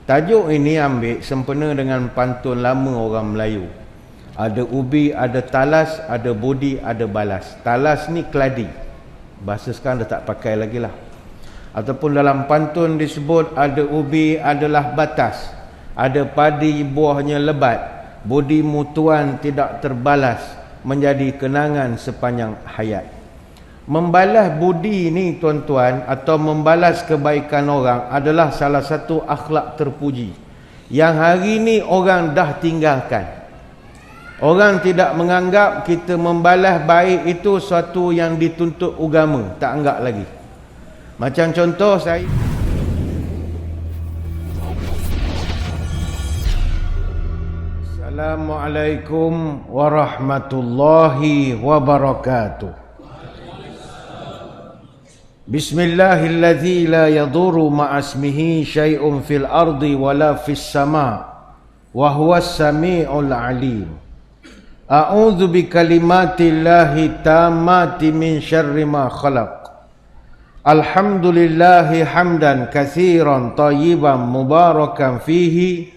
Tajuk ini ambil sempena dengan pantun lama orang Melayu. Ada ubi, ada talas, ada budi, ada balas. Talas ni keladi. Bahasa sekarang dah tak pakai lagi lah. Ataupun dalam pantun disebut ada ubi adalah batas. Ada padi buahnya lebat. Budi mutuan tidak terbalas. Menjadi kenangan sepanjang hayat. Membalas budi ni tuan-tuan, atau membalas kebaikan orang adalah salah satu akhlak terpuji yang hari ni orang dah tinggalkan. Orang tidak menganggap kita membalas baik itu suatu yang dituntut agama, tak anggap lagi. Macam contoh saya, Assalamualaikum warahmatullahi wabarakatuh. Bismillahilladzi la yadurru ma'asmihi syai'un fil ardi wala fis sama' wa huwas sami'ul alim. A'udzu bikalimatillahi tammati min syarri ma khalaq. Alhamdulillahi hamdan katsiran thayyiban mubarakan fihi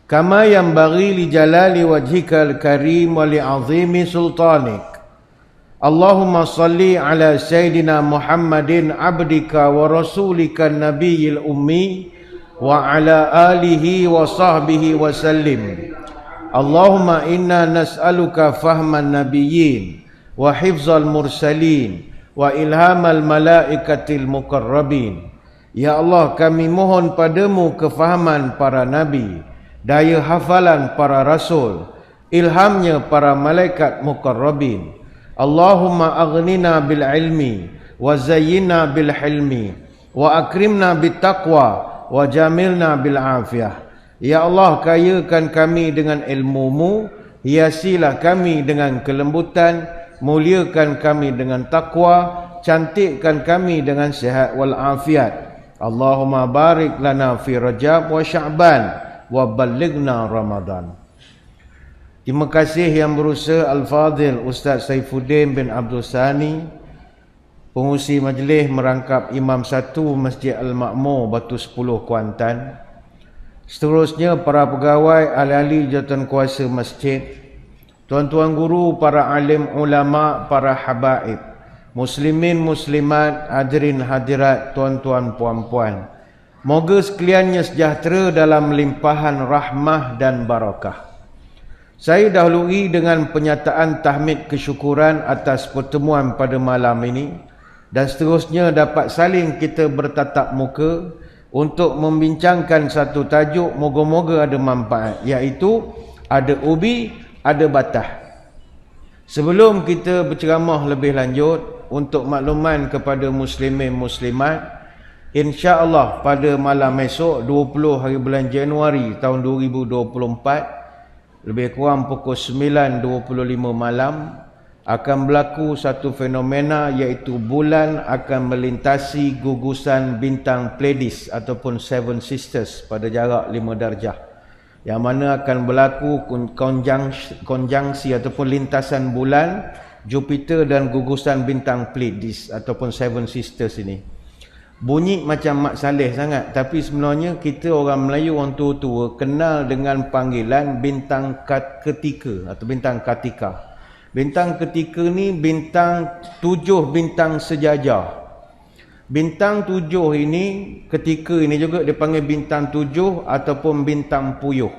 kama yanbaghi li jalali wajhikal karim wa li 'azimi sultanik. Allahumma salli ala Sayyidina Muhammadin abdika wa rasulika nabiyil ummi wa ala alihi wa sahbihi wa sallim. Allahumma inna nas'aluka fahman nabiyyin wa hifzal mursalin wa ilhamal malaikatil muqarrabin. Ya Allah, kami mohon padamu kefahaman para nabi, daya hafalan para rasul, ilhamnya para malaikat muqarrabin. Allahumma aghnina bil ilmi wa zayyinna bil hilmi wa akrimna bit taqwa wa jamilna bil afiyah. Ya Allah, kayakan kami dengan ilmu-Mu, hiasilah kami dengan kelembutan, muliakan kami dengan takwa, cantikkan kami dengan sihat wal afiat. Allahumma barik lana fi Rajab wa Sya'ban wa ballighna Ramadan. Terima kasih yang berusaha Al-Fadhil Ustaz Saifuddin bin Abdul Sani, pengurusi majlis merangkap Imam 1 Masjid Al-Ma'mur Batu 10 Kuantan. Seterusnya para pegawai, ahli-ahli jawatan kuasa masjid, tuan-tuan guru, para alim ulama, para habaib, muslimin muslimat, hadirin hadirat, tuan-tuan puan-puan. Moga sekaliannya sejahtera dalam limpahan rahmah dan barakah. Saya dahului dengan penyataan tahmid kesyukuran atas pertemuan pada malam ini, dan seterusnya dapat saling kita bertatap muka untuk membincangkan satu tajuk moga-moga ada manfaat, iaitu ada ubi, ada batah. Sebelum kita berceramah lebih lanjut, untuk makluman kepada muslimin muslimat, insya-Allah pada malam esok 20 hari bulan Januari tahun 2024, lebih kurang pukul 9.25 malam, akan berlaku satu fenomena, iaitu bulan akan melintasi gugusan bintang Pleiades ataupun Seven Sisters pada jarak 5 darjah, yang mana akan berlaku konjungsi ataupun lintasan bulan Jupiter dan gugusan bintang Pleiades ataupun Seven Sisters ini. Bunyi macam Mak Saleh sangat, tapi sebenarnya kita orang Melayu, orang tua-tua, kenal dengan panggilan bintang ketika atau bintang katika. Bintang ketika ni bintang 7 bintang sejajar. Bintang 7 ini, ketika ini juga dipanggil bintang 7 ataupun bintang puyuh.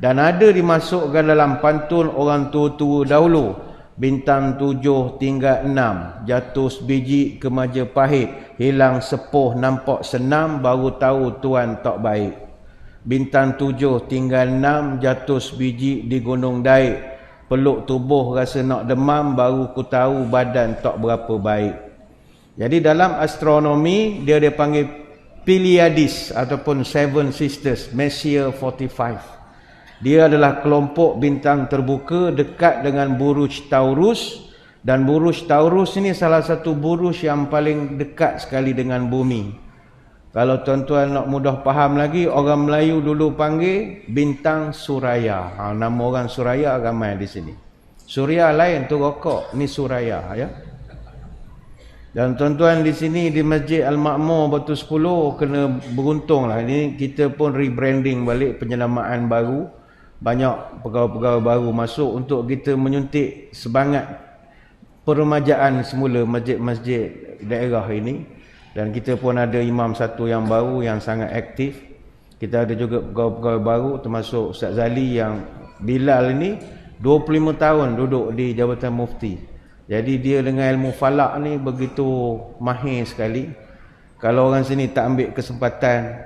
Dan ada dimasukkan dalam pantun orang tua-tua dahulu. Bintang 7 tinggal 6, jatuh sebiji ke Majapahit, hilang sepuh nampak senam, baru tahu tuan tak baik. Bintang 7 tinggal 6, jatuh sebiji di Gunung Daik, peluk tubuh rasa nak demam, baru ku tahu badan tak berapa baik. Jadi dalam astronomi dia dipanggil Pleiades ataupun Seven Sisters, Messier 45. Dia adalah kelompok bintang terbuka dekat dengan buruj Taurus, dan buruj Taurus ini salah satu buruj yang paling dekat sekali dengan bumi. Kalau tuan-tuan nak mudah faham lagi, orang Melayu dulu panggil bintang Suraya. Nama orang Suraya ramai di sini. Surya lain tu rokok, ni Suraya ya. Dan tuan-tuan di sini di Masjid Al-Ma'mur Batu 10 kena beruntung lah. Ini kita pun rebranding balik, penyelamaan baru. Banyak pegawai-pegawai baru masuk untuk kita menyuntik semangat peremajaan semula masjid-masjid daerah ini. Dan kita pun ada imam satu yang baru yang sangat aktif. Kita ada juga pegawai-pegawai baru termasuk Ustaz Zali yang Bilal ini 25 tahun duduk di Jabatan Mufti. Jadi dia dengan ilmu falak ni begitu mahir sekali. Kalau orang sini tak ambil kesempatan,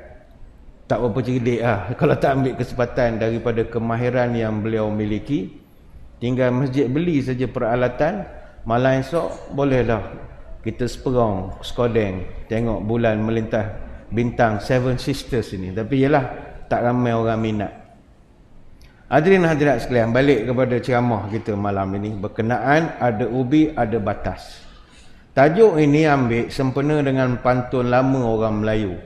tak berapa cerdik lah. Kalau tak ambil kesempatan daripada kemahiran yang beliau miliki, tinggal masjid beli saja peralatan, malam esok bolehlah kita seperang, skodeng, tengok bulan melintah bintang Seven Sisters ini. Tapi yalah, tak ramai orang minat. Hadirin hadirat sekalian, balik kepada ceramah kita malam ini. Berkenaan ada ubi, ada batas. Tajuk ini ambil sempena dengan pantun lama orang Melayu.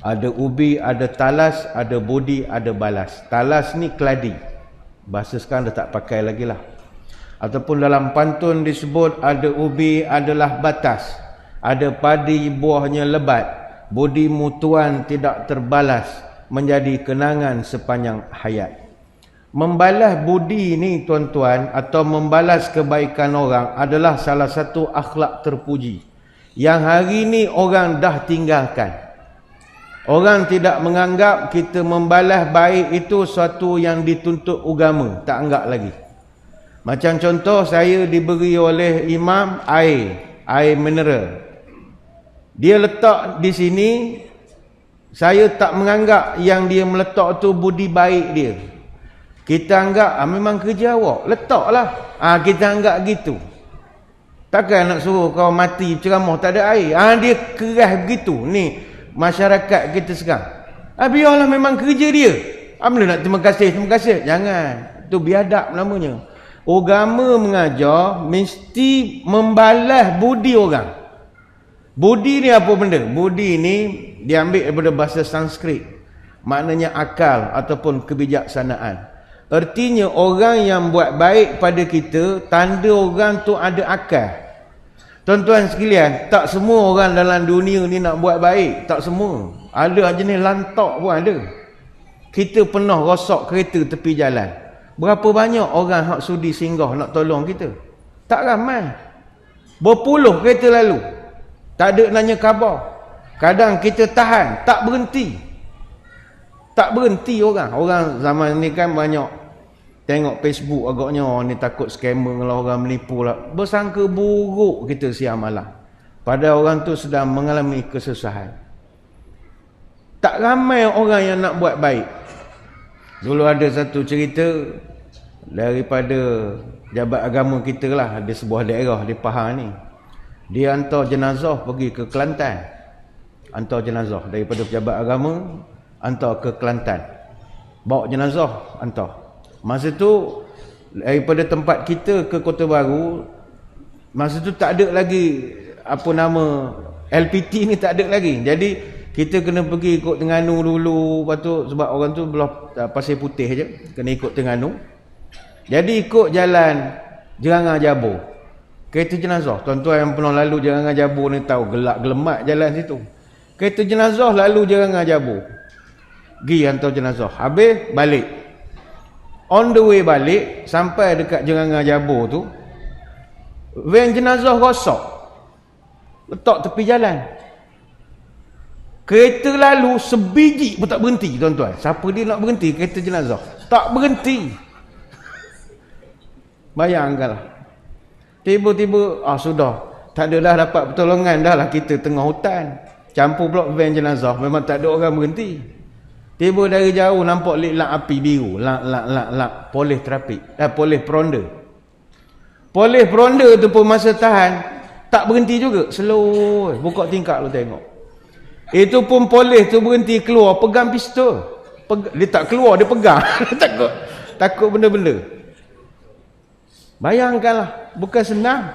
Ada ubi, ada talas, ada budi, ada balas. Talas ni keladi. Bahasa sekarang dah tak pakai lagi lah. Ataupun dalam pantun disebut ada ubi adalah batas. Ada padi buahnya lebat. Budimu tuan tidak terbalas. Menjadi kenangan sepanjang hayat. Membalas budi ni tuan-tuan atau membalas kebaikan orang adalah salah satu akhlak terpuji yang hari ni orang dah tinggalkan. Orang tidak menganggap kita membalas baik itu suatu yang dituntut agama, tak anggap lagi. Macam contoh, saya diberi oleh imam air mineral. Dia letak di sini, saya tak menganggap yang dia meletak tu budi baik dia. Kita anggap memang kerja awak, letaklah. Kita anggap gitu. Takkan nak suruh kau mati ceramah tak ada air. Dia keras begitu. Ni masyarakat kita sekarang. Biarlah memang kerja dia. Bila nak terima kasih. Jangan. Itu biadab namanya. Agama mengajar mesti membalas budi orang. Budi ni apa benda? Budi ni diambil daripada bahasa Sanskrit. Maknanya akal ataupun kebijaksanaan. Artinya orang yang buat baik pada kita, tanda orang tu ada akal. Tuan-tuan sekalian, tak semua orang dalam dunia ni nak buat baik. Tak semua. Ada jenis lantak pun ada. Kita pernah rosak kereta tepi jalan. Berapa banyak orang hak sudi singgah nak tolong kita? Tak ramai. Berpuluh kereta lalu. Tak ada nanya khabar. Kadang kita tahan, tak berhenti. Tak berhenti orang. Orang zaman ni kan banyak tengok Facebook agaknya ni takut scammer lah, orang menipu lah. Bersangka buruk kita siang malam. Padahal orang tu sedang mengalami kesusahan. Tak ramai orang yang nak buat baik. Dulu ada satu cerita daripada jabat agama kita lah. Ada sebuah daerah di Pahang ni. Dia hantar jenazah pergi ke Kelantan. Hantar jenazah daripada pejabat agama, hantar ke Kelantan. Bawa jenazah, hantar. Masa tu daripada tempat kita ke Kota Baru, masa tu tak ada lagi apa nama LPT ni, tak ada lagi. Jadi kita kena pergi ikut Terengganu dulu. Lepas tu sebab orang tu belah Pasir Putih je, kena ikut Terengganu. Jadi ikut jalan Jerangah Jabur, kereta jenazah. Tuan-tuan yang pernah lalu Jerangah Jabur ni tahu gelak gelemat jalan situ. Kereta jenazah lalu Jerangah Jabur, pergi hantar jenazah. Habis balik. On the way balik, sampai dekat Jerangah Jabur tu, van jenazah rosak. Letak tepi jalan. Kereta lalu sebiji pun tak berhenti, tuan-tuan. Siapa dia nak berhenti kereta jenazah? Tak berhenti. Bayangkanlah. Tiba-tiba, sudah. Tak adalah dapat pertolongan dah lah, kita tengah hutan. Campur pula van jenazah, memang tak ada orang berhenti. Tiba dari jauh nampak lamp api biru. Lamp polis trafik. Polis peronda. Polis peronda tu pun masa tahan, tak berhenti juga. Slow. Buka tingkap lu tengok. Itu pun polis tu berhenti, keluar pegang pistol. Dia tak keluar, dia pegang. Takut benda-benda. Bayangkanlah, bukan senang.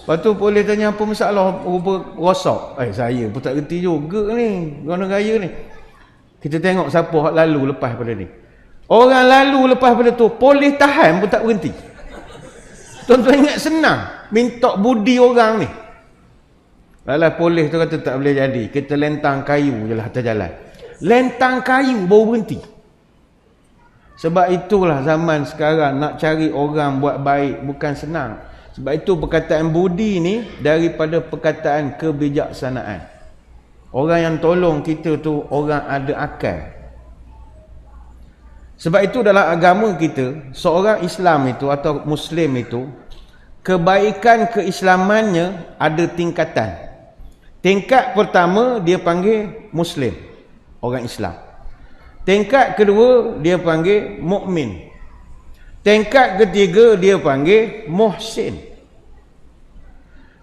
Lepas tu polis tanya apa masalah, rosak. Saya pun tak reti juga ni, orang raya ni. Kita tengok siapa lalu lepas pada ni. Orang lalu lepas pada tu, polis tahan pun tak berhenti. Tuan-tuan ingat senang minta budi orang ni. Alah polis tu kata tak boleh jadi. Kita lentang kayu je lah atas jalan. Lentang kayu baru berhenti. Sebab itulah zaman sekarang nak cari orang buat baik bukan senang. Sebab itu perkataan budi ni daripada perkataan kebijaksanaan. Orang yang tolong kita tu orang ada akal. Sebab itu dalam agama kita, seorang Islam itu atau Muslim itu, kebaikan keislamannya ada tingkatan. Tingkat pertama dia panggil Muslim, orang Islam. Tingkat kedua dia panggil mukmin. Tingkat ketiga dia panggil muhsin.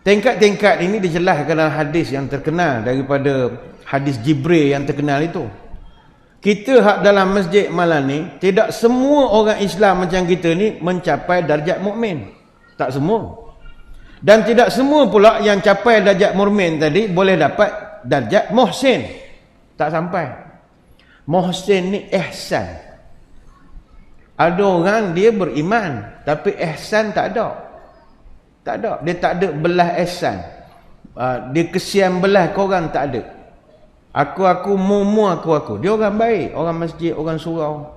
Tingkat-tingkat ini dijelaskan dalam hadis yang terkenal daripada hadis Jibril yang terkenal itu. Kita hak dalam masjid malam ni, tidak semua orang Islam macam kita ni mencapai darjat mukmin. Tak semua. Dan tidak semua pula yang capai darjat mukmin tadi boleh dapat darjat muhsin. Tak sampai. Muhsin ni ihsan. Ada orang dia beriman tapi ihsan tak ada. Tak ada. Dia tak ada belah ihsan. Dia kesian belah korang tak ada. Aku mu aku. Dia orang baik, orang masjid, orang surau.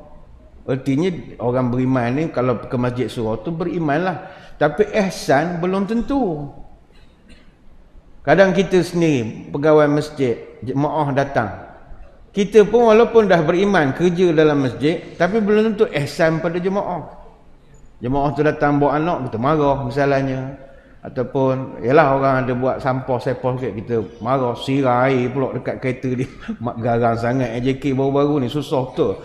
Artinya orang beriman ni kalau ke masjid surau tu berimanlah. Tapi ihsan belum tentu. Kadang kita sendiri pegawai masjid, jemaah datang. Kita pun walaupun dah beriman kerja dalam masjid, tapi belum tentu ihsan pada jemaah. Jemaah tu datang bawa anak, kita marah misalnya. Ataupun yalah orang ada buat sampah sepah sikit, kita marah, siram air pula dekat kereta dia. Mak garang sangat AJK baru-baru ni, susah betul.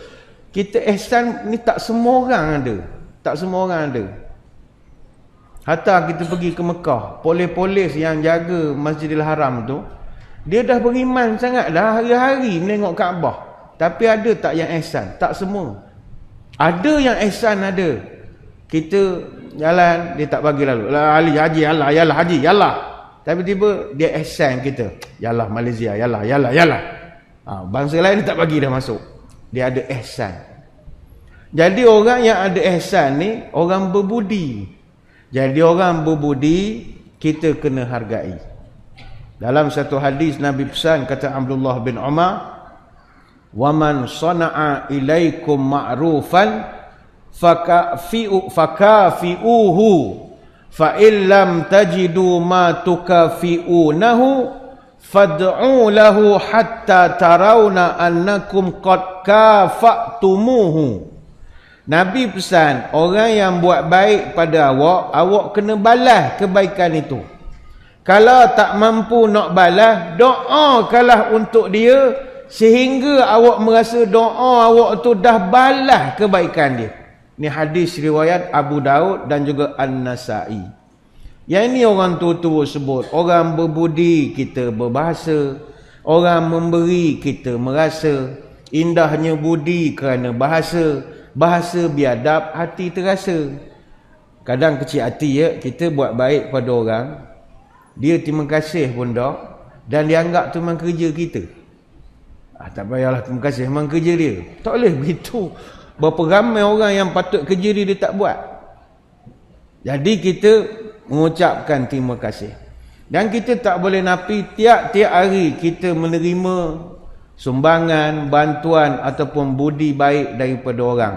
Kita ihsan ni tak semua orang ada. Tak semua orang ada. Hatta kita pergi ke Mekah, polis-polis yang jaga Masjidil Haram tu, dia dah beriman sangat dah hari-hari menengok Kaabah. Tapi ada tak yang ihsan? Tak semua. Ada yang ihsan ada. Kita jalan, dia tak bagi lalu. Ali, haji, yalah, haji, yalah. Tapi tiba dia ihsan kita. Yalah Malaysia, yalah. Bangsa lain dia tak bagi dah masuk. Dia ada ihsan. Jadi orang yang ada ihsan ni, orang berbudi. Jadi orang berbudi, kita kena hargai. Dalam satu hadis Nabi pesan, kata Abdullah bin Umar, "Waman sana'a ilaikum ma'rufan fakafi'uhu fa illam tajidu ma tukafi'unahu fad'u lahu hatta tarawna annakum qad kafa'tumuhu." Nabi pesan, orang yang buat baik pada awak kena balas kebaikan itu. Kalau tak mampu nak balas, doakanlah untuk dia sehingga awak merasa doa awak tu dah balas kebaikan dia. Ini hadis riwayat Abu Daud dan juga An-Nasai. Yang ini orang tua-tua sebut, orang berbudi kita berbahasa, orang memberi kita merasa. Indahnya budi kerana bahasa. Bahasa biadab, hati terasa. Kadang kecil hati ya, kita buat baik pada orang, dia terima kasih pun tak, dan dia anggap tu memang kerja kita. Tak payahlah terima kasih, memang kerja dia. Tak boleh begitu. Berapa ramai orang yang patut kerja dia tak buat. Jadi kita mengucapkan terima kasih. Dan kita tak boleh nafi tiap-tiap hari kita menerima sumbangan, bantuan ataupun budi baik daripada orang.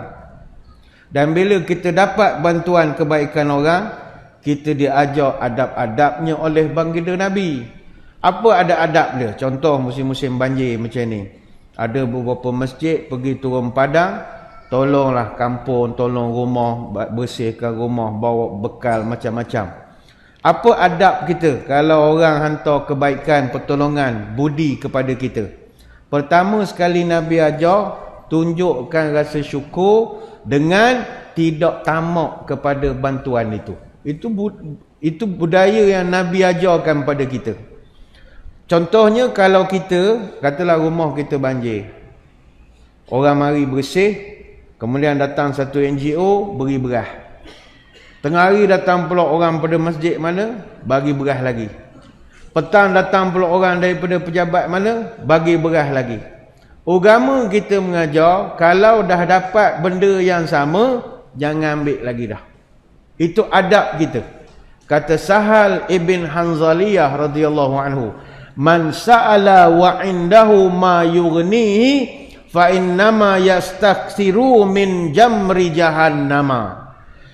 Dan bila kita dapat bantuan kebaikan orang, kita diajar adab-adabnya oleh baginda Nabi. Apa adab-adab dia? Contoh musim-musim banjir macam ni. Ada beberapa masjid pergi turun padang, tolonglah kampung, tolong rumah, bersihkan rumah, bawa bekal macam-macam. Apa adab kita kalau orang hantar kebaikan, pertolongan, budi kepada kita? Pertama sekali Nabi ajar, tunjukkan rasa syukur dengan tidak tamak kepada bantuan itu. Itu budaya yang Nabi ajarkan pada kita. Contohnya kalau kita, katalah rumah kita banjir. Orang mari bersih, kemudian datang satu NGO beri beras. Tengah hari datang pula orang pada masjid mana, bagi beras lagi. Petang datang pula orang daripada pejabat mana, bagi beras lagi. Agama kita mengajar, kalau dah dapat benda yang sama, jangan ambil lagi dah. Itu adab kita. Kata Sahal ibn Hanzaliyah radhiyallahu anhu, man sa'ala wa indahu ma yughnihi fa innama yastaksiru min jamri jahannama.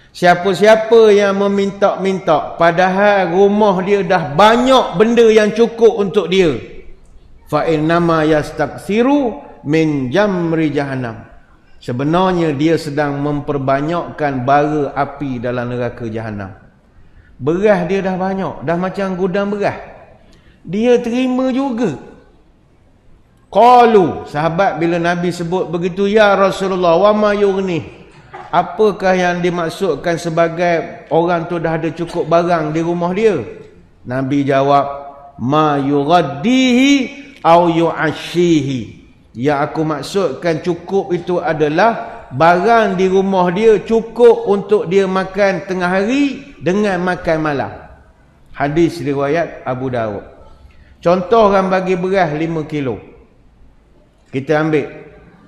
Siapa-siapa yang meminta-minta padahal rumah dia dah banyak benda yang cukup untuk dia, fa innama yastaksiru min jamri jahannam, sebenarnya dia sedang memperbanyakkan bara api dalam neraka jahanam. Beras dia dah banyak, dah macam gudang beras, dia terima juga. Qalu, sahabat bila Nabi sebut begitu, ya Rasulullah, wa ma yughni, apakah yang dimaksudkan sebagai orang tu dah ada cukup barang di rumah dia? Nabi jawab, ma yughaddihi au yu'ashihi, yang aku maksudkan cukup itu adalah barang di rumah dia cukup untuk dia makan tengah hari dengan makan malam. Hadis riwayat Abu Daud. Contoh orang bagi beras 5 kilo, kita ambil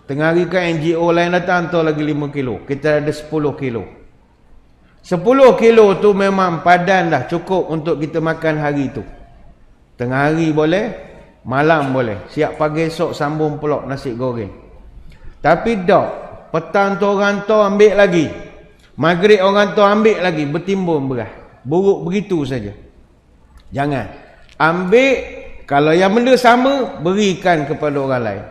tengah hari kan NGO lain datang hantar lagi 5 kilo, kita ada 10 kilo. 10 kilo tu memang padan dah, cukup untuk kita makan hari tu. Tengah hari boleh, malam boleh, siap pagi esok sambung pulak nasi goreng. Tapi dak, petang tu orang tu ambil lagi, maghrib orang tu ambil lagi, bertimbun beras. Buruk begitu saja. Jangan ambil, kalau yang benda sama berikan kepada orang lain.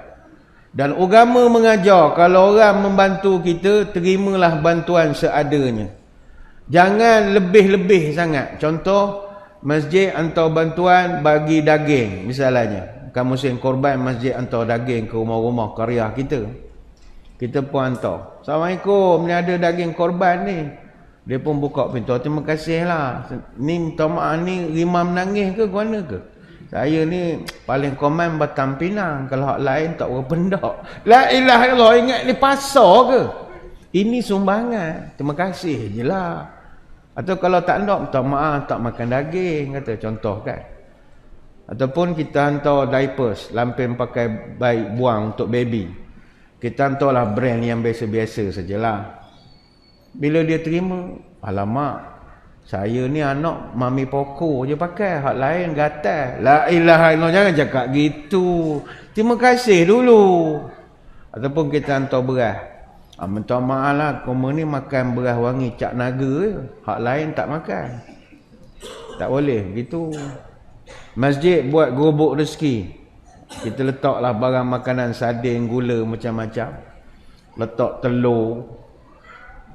Dan agama mengajar kalau orang membantu kita, terimalah bantuan seadanya. Jangan lebih-lebih sangat. Contoh, masjid hantar bantuan bagi daging misalnya, kan musim korban masjid hantar daging ke rumah-rumah karya kita, kita pun hantar, Assalamualaikum, ni ada daging korban ni. Dia pun buka pintu, terima kasih lah, ni minta maaf, ni rimam menangis ke mana ke, saya ni paling komen Batam Pinang, kalau hak lain tak berapa pendak. La ilaha illallah, ingat ni pasar ke? Ini sumbangan, terima kasih je lah. Atau kalau tak nak, minta maaf tak makan daging, kata contoh kan. Ataupun kita hantar diapers, lampin pakai baik buang untuk baby, kita hantarlah brand yang biasa-biasa sajalah. Bila dia terima, alamak, saya ni anak mami poko je pakai, hak lain gatal. La ilaha illallah, jangan cakap gitu, terima kasih dulu. Ataupun kita hantar beras, minta maaf lah, kamu ni makan beras wangi Cak Naga je, hak lain tak makan. Tak boleh gitu. Masjid buat gerobok rezeki, kita letaklah barang makanan, sardin, gula, macam-macam, letak telur.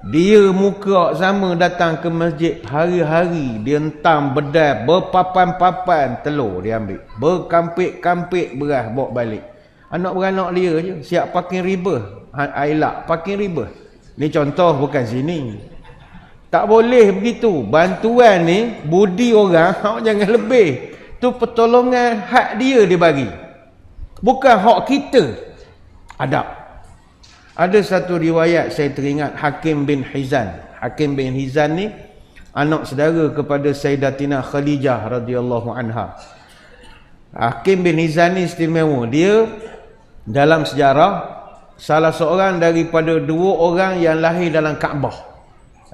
Dia muka sama datang ke masjid hari-hari, dia entam bedai berpapan-papan telur dia ambil, berkampik-kampik beras bawa balik. Anak beranak dia je siap parking riba, ailak parking riba. Ni contoh, bukan sini. Tak boleh begitu. Bantuan ni budi orang, jangan lebih. Tu pertolongan hak dia bagi, bukan hak kita. Adab. Ada satu riwayat saya teringat, Hakim bin Hizan. Hakim bin Hizan ni anak saudara kepada Sayyidatina Khadijah radhiyallahu anha. Hakim bin Hizan ni istimewa. Dia dalam sejarah salah seorang daripada 2 orang yang lahir dalam Kaabah.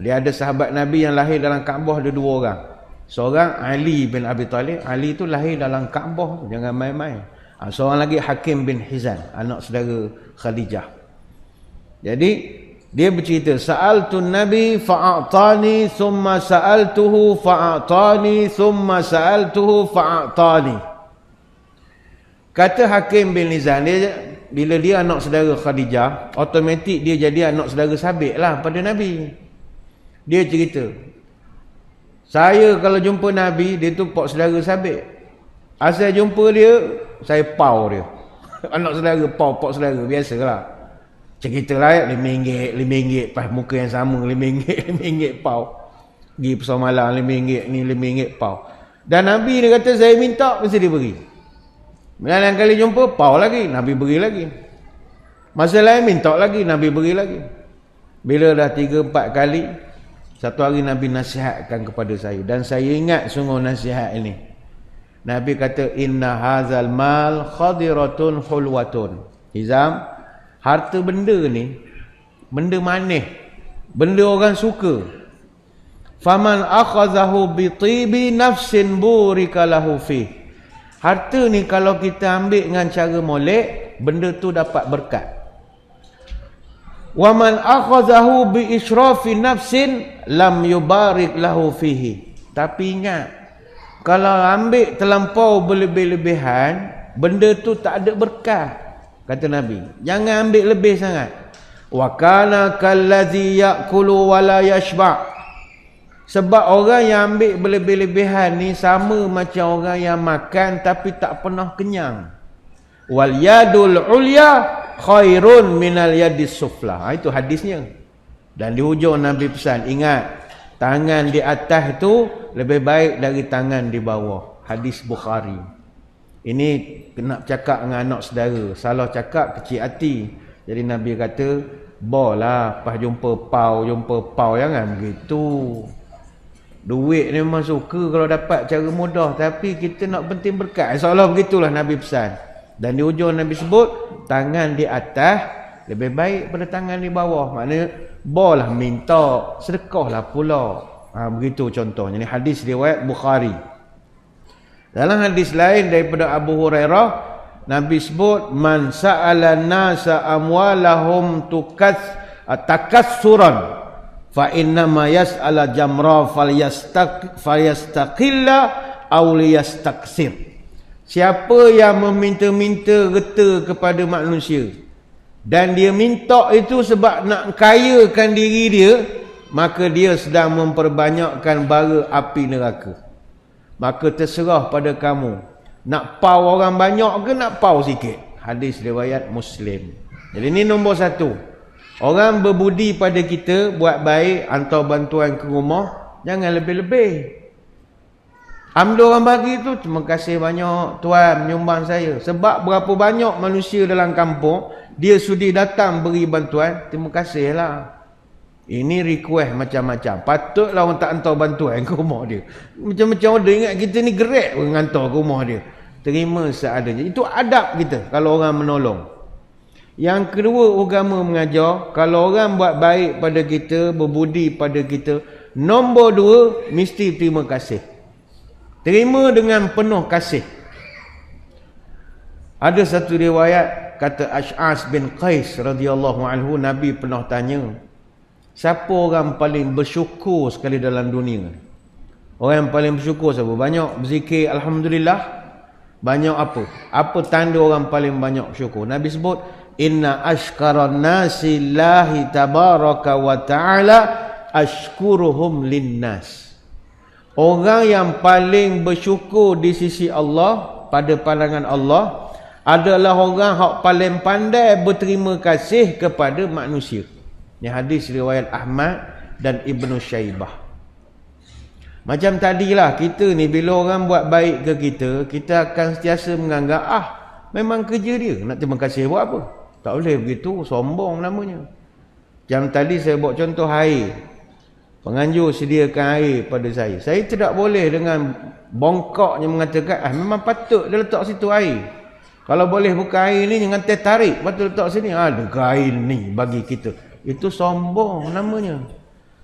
Dia ada sahabat Nabi yang lahir dalam Kaabah, ada 2 orang. Seorang Ali bin Abi Talib. Ali tu lahir dalam Kaabah, jangan main-main. Seorang lagi Hakim bin Hizan, anak saudara Khadijah. Jadi dia bercerita, sa'altun Nabi fa'atani thumma sa'altuhu fa'atani thumma sa'altuhu fa'atani. Kata Hakim bin Hizan, dia bila dia anak saudara Khadijah, automatik dia jadi anak saudara sabit lah pada Nabi. Dia cerita, saya kalau jumpa Nabi, dia tu pak saudara sabit. Asal jumpa dia, saya pau dia. Anak saudara pau, pak saudara, biasalah. Cerita lah, RM5, pas muka yang sama, RM5 pau. Pergi pasar malam, RM5, ni RM5 pau. Dan Nabi dia kata, saya minta, mesti dia beri. Lain kali jumpa, pau lagi, Nabi beri lagi. Masa lain minta lagi, Nabi beri lagi. Bila dah 3-4 kali, satu hari Nabi nasihatkan kepada saya, dan saya ingat sungguh nasihat ini. Nabi kata, inna hazal mal khadiratun hulwatun. Hizam, harta benda ni, benda manis, benda orang suka. Faman akhazahu bi tibi nafsin burika lahu fi. Harta ni kalau kita ambil dengan cara molek, benda tu dapat berkat. Wa man akhazahu bi israfi nafsin lam yubarik lahu fihi. Tapi ingat, kalau ambil terlampau berlebih-lebihan, benda tu tak ada berkah, kata Nabi. Jangan ambil lebih sangat. Wa kana kallazi ya'kulu wa la yashba'. Sebab orang yang ambil berlebih-lebihan ni sama macam orang yang makan tapi tak pernah kenyang. Wal yadul ulya khairun minal yadis sufla. Itu hadisnya. Dan di hujung Nabi pesan, ingat, tangan di atas tu lebih baik dari tangan di bawah. Hadis Bukhari. Ini kena cakap dengan anak saudara. Salah cakap kecil hati. Jadi Nabi kata, bolah pas jumpa pau jangan begitu. Duit ni memang suka kalau dapat cara mudah, tapi kita nak penting berkat. Seolah begitulah Nabi pesan. Dan di hujung Nabi sebut, tangan di atas lebih baik pada tangan di bawah. Maknanya bolah minta, sedekahlah pula. Begitu contohnya. Ini hadis riwayat Bukhari. Dalam hadis lain daripada Abu Hurairah, Nabi sebut, man sa'ala nasa amwalahum takassuran fa inna ma yas'ala jamra falyastaqilla aw liyastaksir. Siapa yang meminta-minta reta kepada manusia dan dia minta itu sebab nak kayakan diri dia, maka dia sedang memperbanyakkan bara api neraka. Maka terserah pada kamu, nak pau orang banyak ke nak pau sikit. Hadis riwayat Muslim. Jadi ini nombor satu. Orang berbudi pada kita, buat baik, hantar bantuan ke rumah, jangan lebih-lebih. Alhamdulillah orang bagi tu, terima kasih banyak tuan menyumbang saya. Sebab berapa banyak manusia dalam kampung, dia sudi datang beri bantuan, terima kasih lah. Ini request macam-macam. Patutlah orang tak hantar bantuan ke rumah dia. Macam-macam order, ingat kita ni gerak pun hantar ke rumah dia. Terima seadanya. Itu adab kita kalau orang menolong. Yang kedua, agama mengajar, kalau orang buat baik pada kita, berbudi pada kita, nombor dua, mesti terima kasih. Terima dengan penuh kasih. Ada satu riwayat, kata Ash'as bin Qais radhiyallahu anhu, Nabi pernah tanya, siapa orang paling bersyukur sekali dalam dunia? Orang yang paling bersyukur siapa? Banyak berzikir Alhamdulillah? Banyak apa? Apa tanda orang paling banyak bersyukur? Nabi sebut, inna ashkaran nasi lillahi tabaraka wa ta'ala ashkuruhum linnas. Orang yang paling bersyukur di sisi Allah, pada pandangan Allah, adalah orang yang paling pandai berterima kasih kepada manusia. Ini hadis riwayat Ahmad dan Ibnu Syaibah. Macam tadilah, kita ni bila orang buat baik ke kita akan sentiasa menganggap, memang kerja dia, nak terima kasih buat apa? Tak boleh begitu, sombong namanya. Jam tadi saya buat contoh air. Penganjur sediakan air pada saya. Saya tidak boleh dengan bongkoknya mengatakan, memang patut dia letak situ air. Kalau boleh buka air ni dengan teh tarik, patut letak sini. Ada air ni bagi kita. Itu sombong namanya.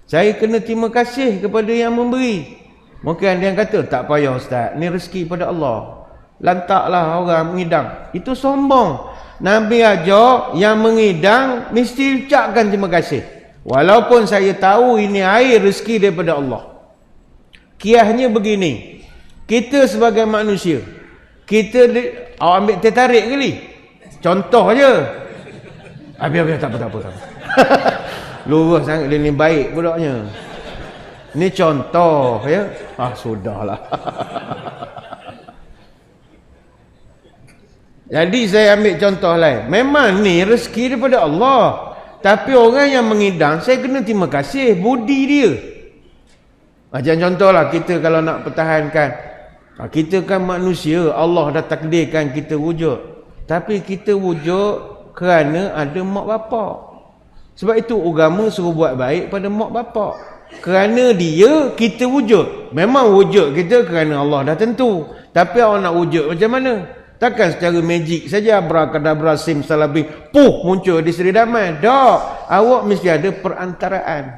Saya kena terima kasih kepada yang memberi. Mungkin dia kata, tak payah Ustaz, ni rezeki pada Allah. Lantaklah orang mengidang. Itu sombong. Nabi ajar yang mengidang mesti ucapkan terima kasih. Walaupun saya tahu ini air rezeki daripada Allah. Kiasnya begini. Kita sebagai manusia, kita awak ambil teh tarik kali. Contoh je. Biar tak apa. Lurus sangat dia ni baik budaknya. Ni contoh ya. Sudahlah. Jadi saya ambil contoh lain. Memang ni rezeki daripada Allah. Tapi orang yang mengidang, saya kena terima kasih budi dia. Macam contohlah kita kalau nak pertahankan. Kita kan manusia, Allah dah takdirkan kita wujud. Tapi kita wujud kerana ada mak bapak. Sebab itu agama suruh buat baik pada mak bapak. Kerana dia, kita wujud. Memang wujud kita kerana Allah dah tentu. Tapi awak nak wujud macam mana? Takkan secara magic saja abrakadabra simsalabim muncul di Seri Damai. Tak. Awak mesti ada perantaraan.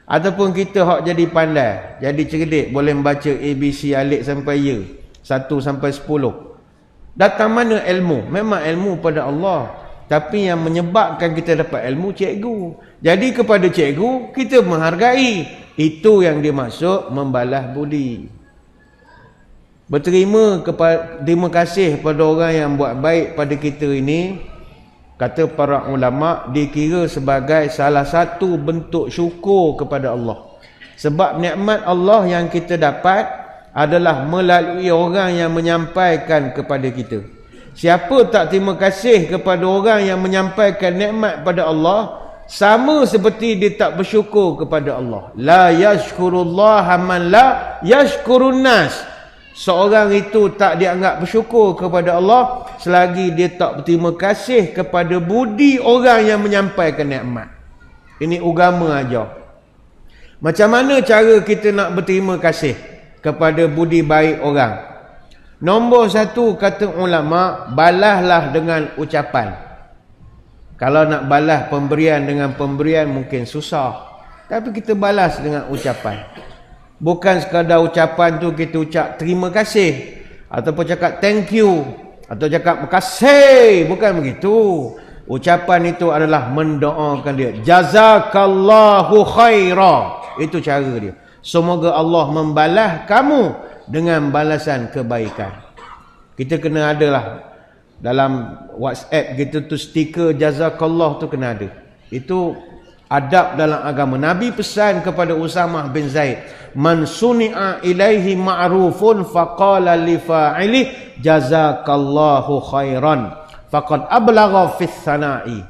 Ataupun kita hak jadi pandai, jadi cerdik, boleh membaca ABC alif sampai ya, 1 sampai 10. Datang mana ilmu? Memang ilmu pada Allah. Tapi yang menyebabkan kita dapat ilmu, cikgu. Jadi kepada cikgu, kita menghargai. Itu yang dimaksud membalas budi. Terima kasih kepada orang yang buat baik pada kita ini. Kata para ulama, dikira sebagai salah satu bentuk syukur kepada Allah. Sebab nikmat Allah yang kita dapat adalah melalui orang yang menyampaikan kepada kita. Siapa tak terima kasih kepada orang yang menyampaikan nikmat pada Allah, sama seperti dia tak bersyukur kepada Allah. La yashkurullaha man la yashkurun nas. Seorang itu tak dianggap bersyukur kepada Allah selagi dia tak berterima kasih kepada budi orang yang menyampaikan nikmat. Ini agama aja. Macam mana cara kita nak berterima kasih kepada budi baik orang? Nombor 1, kata ulama, balaslah dengan ucapan. Kalau nak balas pemberian dengan pemberian mungkin susah. Tapi kita balas dengan ucapan. Bukan sekadar ucapan tu kita ucap terima kasih, ataupun cakap thank you, atau cakap makasih. Bukan begitu. Ucapan itu adalah mendoakan dia. Jazakallahu khaira. Itu cara dia. Semoga Allah membalas kamu dengan balasan kebaikan. Kita kena adalah dalam WhatsApp kita tu stiker jazakallah tu kena ada. Itu adab dalam agama. Nabi pesan kepada Usamah bin Zaid, man suni'a ilaihi ma'rufun faqala li fa'ili jazakallahu khairan faqad ablagha fis sana'i.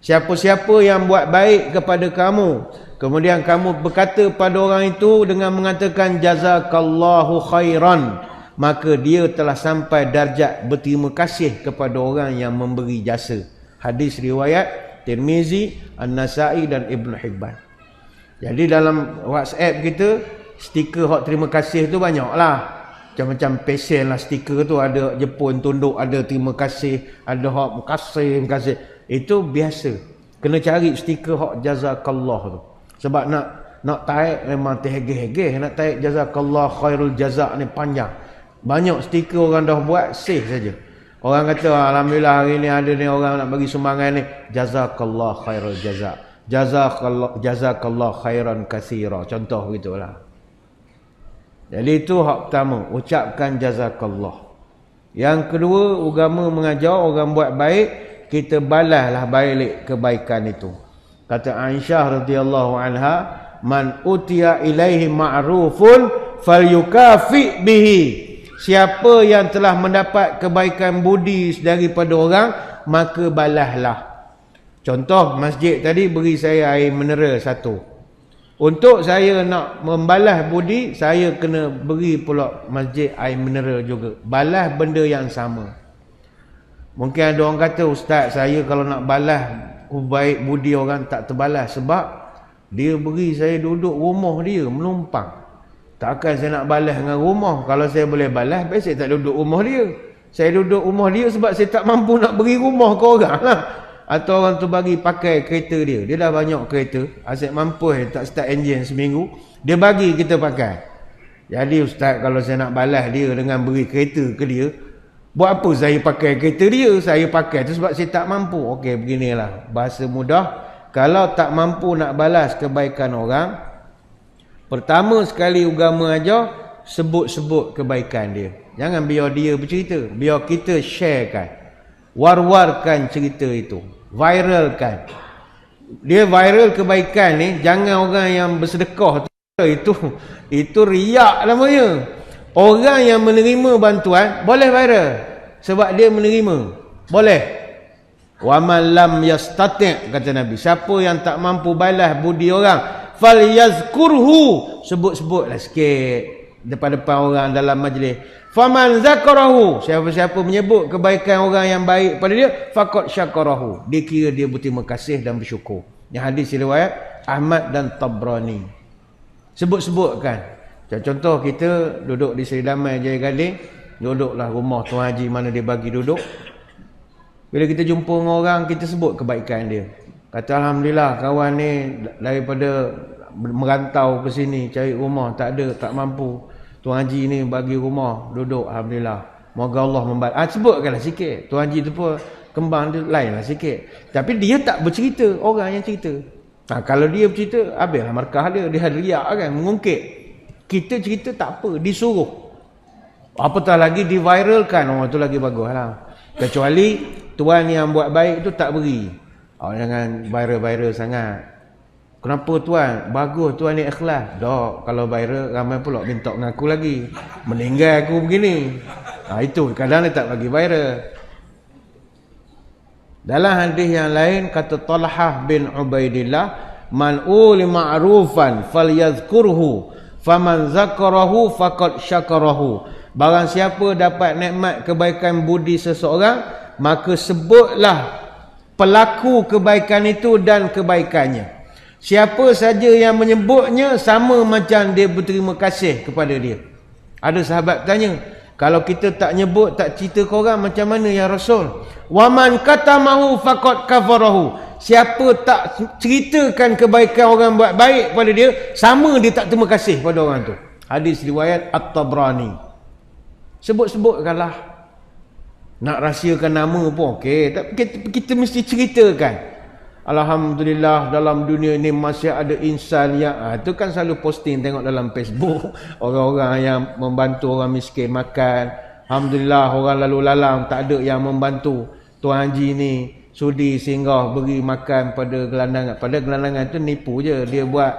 Siapa-siapa yang buat baik kepada kamu, kemudian kamu berkata pada orang itu dengan mengatakan jazakallahu khairan, maka dia telah sampai darjat berterima kasih kepada orang yang memberi jasa. Hadis riwayat Tirmizi, An-Nasai dan Ibn Hibban. Jadi dalam WhatsApp kita, stiker hak terima kasih tu banyak lah. Macam-macam pesen lah stiker tu. Ada Jepun tunduk, ada terima kasih, ada hak makasih. Itu biasa. Kena cari stiker hak jazakallah tu. Sebab nak tarik memang terhegeh-hegeh. Nak tarik jazakallah khairul jazak ni panjang. Banyak stiker orang dah buat, save saja. Orang kata alhamdulillah hari ni ada ni orang nak bagi sumbangan ni, jazakallah khairul jazak, jazakallah khairan katsira, contoh begitulah. Jadi itu hak pertama, ucapkan jazakallah. Yang kedua, agama mengajar orang buat baik, kita balaslah balik kebaikan itu. Kata Aisyah radhiyallahu anha, man utiya ilaihi ma'rufun falyukafi bihi. Siapa yang telah mendapat kebaikan budi daripada orang, maka balaslah. Contoh, masjid tadi beri saya air mineral 1. Untuk saya nak membalas budi, saya kena beri pula masjid air mineral juga. Balas benda yang sama. Mungkin ada orang kata, ustaz, saya kalau nak balas baik budi orang tak terbalas. Sebab dia beri saya duduk rumah dia, menumpang. Takkan saya nak balas dengan rumah. Kalau saya boleh balas, baik saya tak duduk rumah dia. Saya duduk rumah dia sebab saya tak mampu nak beri rumah ke orang lah. Atau orang tu bagi pakai kereta dia. Dia dah banyak kereta. Asyik mampu tak start enjin seminggu. Dia bagi kita pakai. Jadi ustaz, kalau saya nak balas dia dengan beri kereta ke dia, buat apa saya pakai kereta dia? Saya pakai tu sebab saya tak mampu. Okey, beginilah. Bahasa mudah. Kalau tak mampu nak balas kebaikan orang, pertama sekali agama ajar, sebut-sebut kebaikan dia. Jangan biar dia bercerita. Biar kita sharekan. War-warkan cerita itu. Viralkan. Dia viral kebaikan ni, jangan orang yang bersedekah tu. Itu riak namanya. Orang yang menerima bantuan, boleh viral. Sebab dia menerima. Boleh. Wa man lam yastati', kata Nabi. Siapa yang tak mampu balas budi orang, falyazkurhu, sebut-sebutlah sikit depan-depan orang dalam majlis. Faman zakarahu, siapa-siapa menyebut kebaikan orang yang baik pada dia, faqad syakarahu, dia kira dia berterima kasih dan bersyukur. Yang hadis riwayat Ahmad dan Tabrani. Sebut-sebutkan. Contoh kita duduk di Seri Damai Jaya Gading, duduklah rumah Tuan Haji mana dia bagi duduk. Bila kita jumpa dengan orang, kita sebut kebaikan dia. Kata alhamdulillah kawan ni daripada merantau ke sini cari rumah, tak ada, tak mampu. Tuan Haji ni bagi rumah, duduk, alhamdulillah. Moga Allah membalas. Sebutkanlah sikit. Tuan Haji tu pun kembang dia lain lah sikit. Tapi dia tak bercerita, orang yang cerita. Kalau dia bercerita, habislah markah dia. Dia ada riak kan, mengungkit. Kita cerita tak apa, disuruh. Apatah lagi diviralkan, orang tu lagi bagus lah. Kecuali tuan yang buat baik tu tak beri. Jangan viral-viral sangat. Kenapa tuan? Bagus tuan ni ikhlas. Dok, kalau viral ramai pula minta mengaku lagi. Meninggal aku begini. Itu kadang dia tak bagi viral. Dalam hadis yang lain kata Talhah bin Ubaidillah, man uli ma'rufan falyadhkurhu faman zakarahu faqad syakarahu. Barang siapa dapat nikmat kebaikan budi seseorang, maka sebutlah pelaku kebaikan itu dan kebaikannya. Siapa saja yang menyebutnya sama macam dia berterima kasih kepada dia. Ada sahabat tanya, kalau kita tak nyebut, tak cerita ke orang, macam mana ya Rasul? Waman katamahu faqad kafarahu. Siapa tak ceritakan kebaikan orang buat baik pada dia, sama dia tak terima kasih pada orang tu. Hadis riwayat At-Tabrani. Sebut-sebutkanlah. Nak rahsiakan nama pun okey, tapi kita mesti ceritakan. Alhamdulillah dalam dunia ini masih ada insan yang itu kan selalu posting tengok dalam Facebook orang-orang yang membantu orang miskin makan. Alhamdulillah orang lalu lalang tak ada yang membantu. Tuan Haji ni sudi singgah beri makan pada gelandangan. Pada gelandangan tu nipu je, dia buat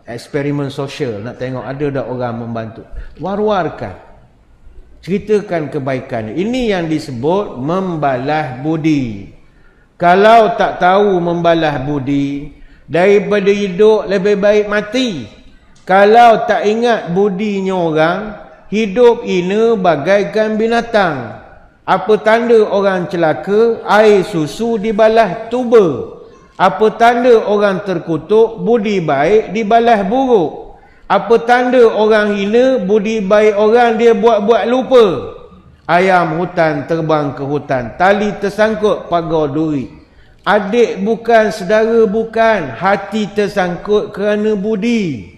eksperimen sosial nak tengok ada tak orang membantu. War-warkan, ceritakan kebaikan. Ini yang disebut membalas budi. Kalau tak tahu membalas budi, daripada hidup lebih baik mati. Kalau tak ingat budinya orang, hidup ini bagaikan binatang. Apa tanda orang celaka? Air susu dibalas tuba. Apa tanda orang terkutuk? Budi baik dibalas buruk. Apa tanda orang hina? Budi baik orang dia buat-buat lupa. Ayam hutan terbang ke hutan, tali tersangkut pagar duri. Adik bukan, saudara bukan, hati tersangkut kerana budi.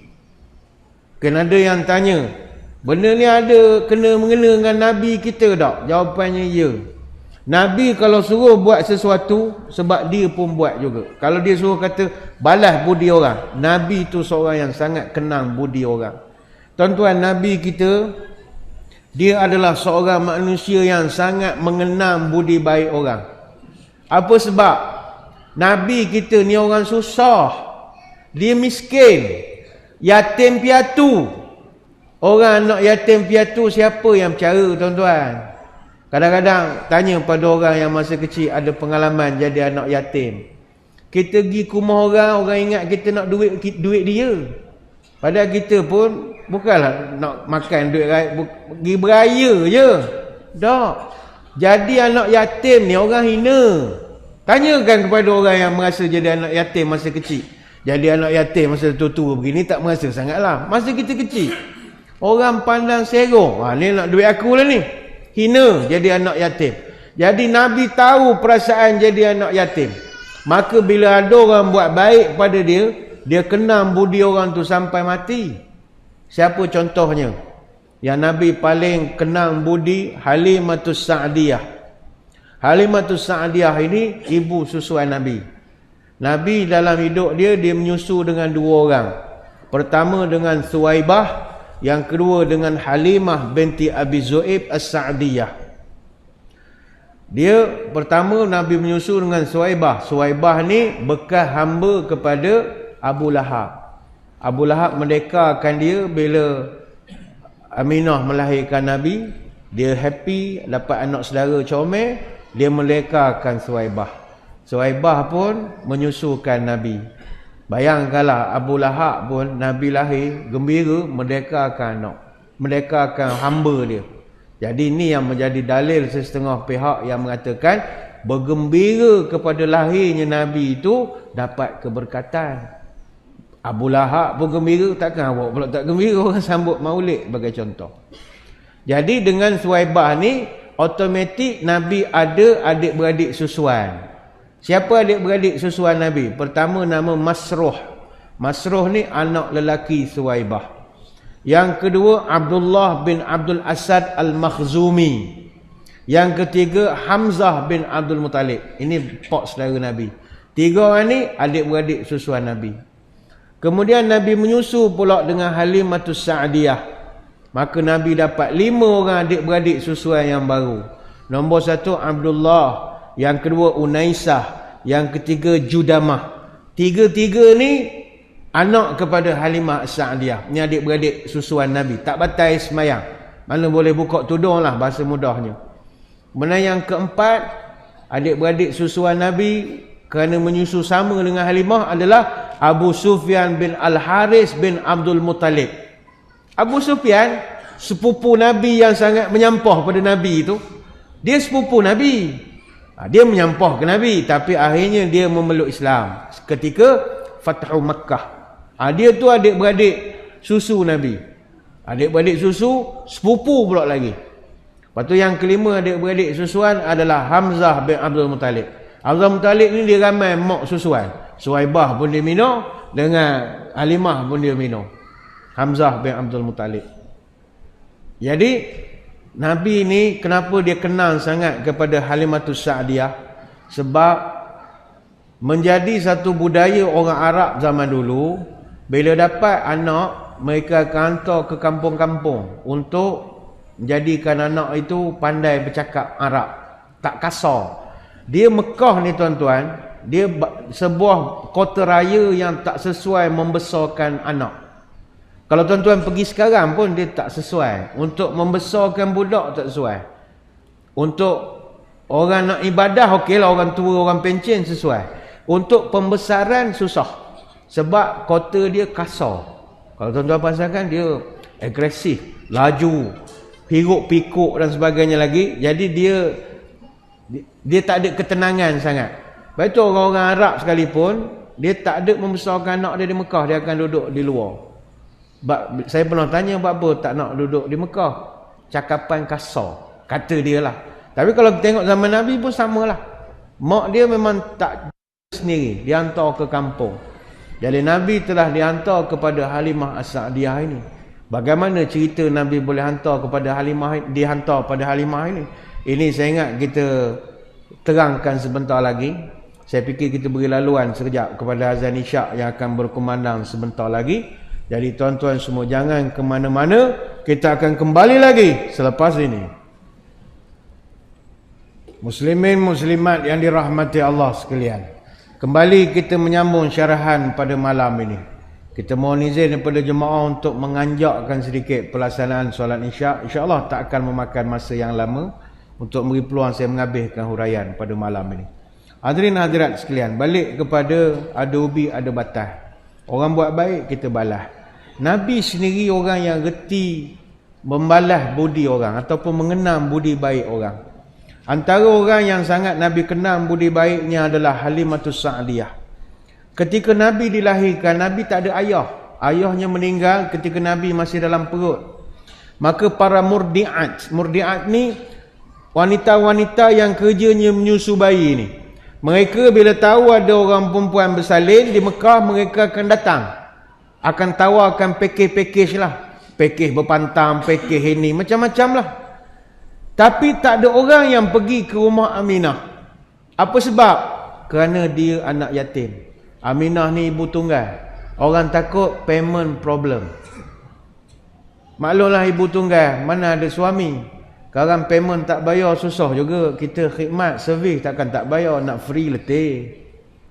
Kena ada yang tanya, benda ni ada kena mengena dengan Nabi kita tak? Jawapannya ya. Nabi kalau suruh buat sesuatu, sebab dia pun buat juga. Kalau dia suruh kata balas budi orang, Nabi tu seorang yang sangat kenang budi orang. Tuan-tuan, Nabi kita, dia adalah seorang manusia yang sangat mengenang budi baik orang. Apa sebab? Nabi kita ni orang susah. Dia miskin. Yatim piatu. Orang anak yatim piatu siapa yang percaya, tuan-tuan? Kadang-kadang tanya pada orang yang masa kecil ada pengalaman jadi anak yatim. Kita pergi ke rumah orang ingat kita nak duit dia. Padahal kita pun bukanlah nak makan duit pergi beraya je. Tak. Jadi anak yatim ni orang hina. Tanyakan kepada orang yang merasa jadi anak yatim masa kecil. Jadi anak yatim masa tua-tua begini tak merasa sangatlah. Masa kita kecil, orang pandang serong. Ni nak duit aku lah ni. Hina jadi anak yatim. Jadi Nabi tahu perasaan jadi anak yatim. Maka bila ada orang buat baik pada dia, dia kenang budi orang tu sampai mati. Siapa contohnya? Yang Nabi paling kenang budi, Halimatus Sa'diyah. Halimatus Sa'diyah ini ibu susuan Nabi. Nabi dalam hidup dia menyusu dengan dua orang. Pertama dengan Suwaibah, yang kedua dengan Halimah binti Abi Zu'ib As-Sa'diyah. Dia pertama Nabi menyusu dengan Suwaibah. Suwaibah ni bekas hamba kepada Abu Lahab. Abu Lahab merdekakan dia bila Aminah melahirkan Nabi. Dia happy dapat anak saudara comel. Dia merdekakan Suwaibah. Suwaibah pun menyusukan Nabi. Bayangkanlah Abu Lahab pun Nabi lahir gembira merdekakan anak, merdekakan hamba dia. Jadi ini yang menjadi dalil setengah pihak yang mengatakan bergembira kepada lahirnya Nabi itu dapat keberkatan. Abu Lahab pun gembira, takkan awak pula tak gembira? Orang sambut maulid sebagai contoh. Jadi dengan Suwaibah ni automatik Nabi ada adik-beradik susuan. Siapa adik-beradik susuan Nabi? Pertama nama Masruh. Masruh ni anak lelaki Suwaibah. Yang kedua Abdullah bin Abdul Asad Al-Makhzumi. Yang ketiga Hamzah bin Abdul Muttalib. Ini pak saudara Nabi. 3 orang ni adik-beradik susuan Nabi. Kemudian Nabi menyusu pula dengan Halimatus Sa'diyah. Maka Nabi dapat 5 orang adik-beradik susuan yang baru. Nombor 1 Abdullah, yang kedua Unaisah, yang ketiga Judamah. 3-3 ni anak kepada Halimah As-Sa'diyah. Ni adik-beradik susuan Nabi. Tak batal semayang. Mana boleh buka tudung lah bahasa mudahnya. Kemudian yang keempat, adik-beradik susuan Nabi kerana menyusu sama dengan Halimah adalah Abu Sufyan bin Al-Haris bin Abdul Muttalib. Abu Sufyan, sepupu Nabi yang sangat menyampah pada Nabi itu. Dia sepupu Nabi. Dia menyampah ke Nabi, tapi akhirnya dia memeluk Islam ketika Fathu Makkah. Dia tu adik-beradik susu Nabi. Adik-beradik susu, sepupu pula lagi. Lepas tu yang kelima adik-beradik susuan adalah Hamzah bin Abdul Muttalib. Abdul Muttalib ni dia ramai mak susuan. Suwaibah pun dia minum, dengan Halimah pun dia minum. Hamzah bin Abdul Muttalib. Jadi Nabi ni kenapa dia kenal sangat kepada Halimatus Sa'diyah? Sebab menjadi satu budaya orang Arab zaman dulu, bila dapat anak, mereka akan hantar ke kampung-kampung untuk menjadikan anak itu pandai bercakap Arab, tak kasar. Dia Mekah ni tuan-tuan, dia sebuah kota raya yang tak sesuai membesarkan anak. Kalau tuan-tuan pergi sekarang pun dia tak sesuai. Untuk membesarkan budak tak sesuai. Untuk orang nak ibadah okeylah, orang tua, orang pencen sesuai. Untuk pembesaran susah. Sebab kota dia kasar. Kalau tuan-tuan perasakan dia agresif, laju, hiruk pikuk dan sebagainya lagi. Jadi dia tak ada ketenangan sangat. Lepas tu orang-orang Arab sekalipun, dia tak ada membesarkan anak dia di Mekah, dia akan duduk di luar. Saya pernah tanya buat apa tak nak duduk di Mekah. Cakapan kasar, kata dia lah. Tapi kalau kita tengok zaman Nabi pun samalah. Mak dia memang tak sendiri, dia hantar ke kampung. Jadi Nabi telah dihantar kepada Halimah As-Sa'diyah ini. Bagaimana cerita Nabi boleh hantar kepada Halimah, dihantar pada Halimah ini? Ini saya ingat kita terangkan sebentar lagi. Saya fikir kita beri laluan sekejap kepada azan isyak yang akan berkumandang sebentar lagi. Jadi tuan-tuan semua jangan ke mana-mana. Kita akan kembali lagi selepas ini. Muslimin muslimat yang dirahmati Allah sekalian. Kembali kita menyambung syarahan pada malam ini. Kita mohon izin daripada jemaah untuk menganjakkan sedikit pelaksanaan solat isyak. InsyaAllah tak akan memakan masa yang lama untuk beri peluang saya menghabiskan huraian pada malam ini. Hadirin hadirat sekalian, balik kepada ada ubi ada batas. Orang buat baik kita balas. Nabi sendiri orang yang reti membalas budi orang ataupun mengenang budi baik orang. Antara orang yang sangat Nabi kenang budi baiknya adalah Halimatus Sa'diyah. Ketika Nabi dilahirkan, Nabi tak ada ayah. Ayahnya meninggal ketika Nabi masih dalam perut. Maka para murdi'at. Murdi'at ni wanita-wanita yang kerjanya menyusu bayi ni. Mereka bila tahu ada orang perempuan bersalin di Mekah, mereka akan datang. Akan tawarkan pakej-pakej lah. Pakej berpantam, pakej ini, macam-macam lah. Tapi tak ada orang yang pergi ke rumah Aminah. Apa sebab? Kerana dia anak yatim. Aminah ni ibu tunggal. Orang takut payment problem. Maklumlah ibu tunggal, mana ada suami. Sekarang payment tak bayar susah juga. Kita khidmat, servis takkan tak bayar, nak free letih.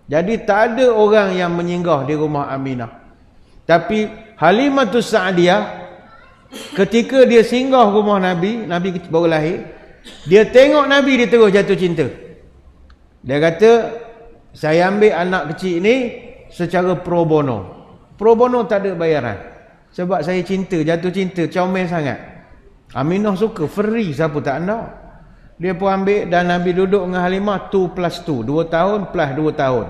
Jadi tak ada orang yang menyinggah di rumah Aminah. Tapi Halimatus Sa'diyah, ketika dia singgah rumah Nabi, Nabi baru lahir, dia tengok Nabi, dia terus jatuh cinta. Dia kata, saya ambil anak kecil ni secara pro bono. Pro bono tak ada bayaran. Sebab saya cinta, jatuh cinta, comel sangat. Aminah suka, free, siapa tak nak. Dia pun ambil dan Nabi duduk dengan Halimah 2+2, 2 tahun plus 2 tahun.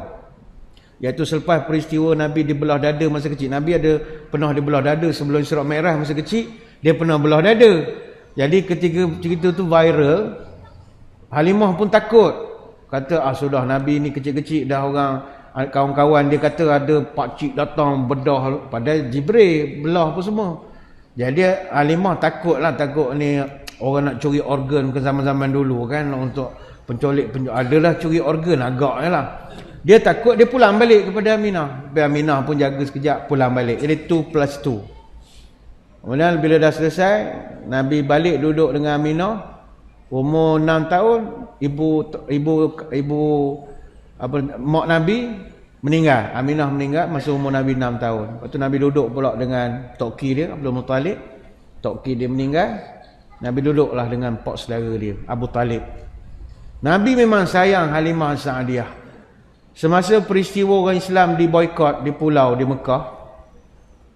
Iaitu selepas peristiwa Nabi dibelah dada masa kecil. Nabi ada pernah dibelah dada sebelum Isra' Mi'raj masa kecil. Dia pernah belah dada. Jadi ketika cerita tu viral, Halimah pun takut. Kata, sudah Nabi ni kecil-kecil dah orang Kawan-kawan dia kata ada pakcik datang bedah, padahal Jibril belah apa semua. Jadi Halimah takut ni orang nak curi organ ke zaman-zaman dulu kan, untuk penculik adalah curi organ agaknya lah. Dia takut, dia pulang balik kepada Aminah. Tapi Aminah pun jaga sekejap, pulang balik. Jadi 2+2. Kemudian bila dah selesai, Nabi balik duduk dengan Aminah. Umur 6 tahun, mak Nabi meninggal. Aminah meninggal masa umur Nabi 6 tahun. Lepas tu Nabi duduk pula dengan Tok Ki dia, Abdul Muttalib. Tok Ki dia meninggal, Nabi duduklah dengan pak saudara dia, Abu Talib. Nabi memang sayang Halimah As-Sa'diyah. Semasa peristiwa orang Islam diboikot di pulau di Mekah,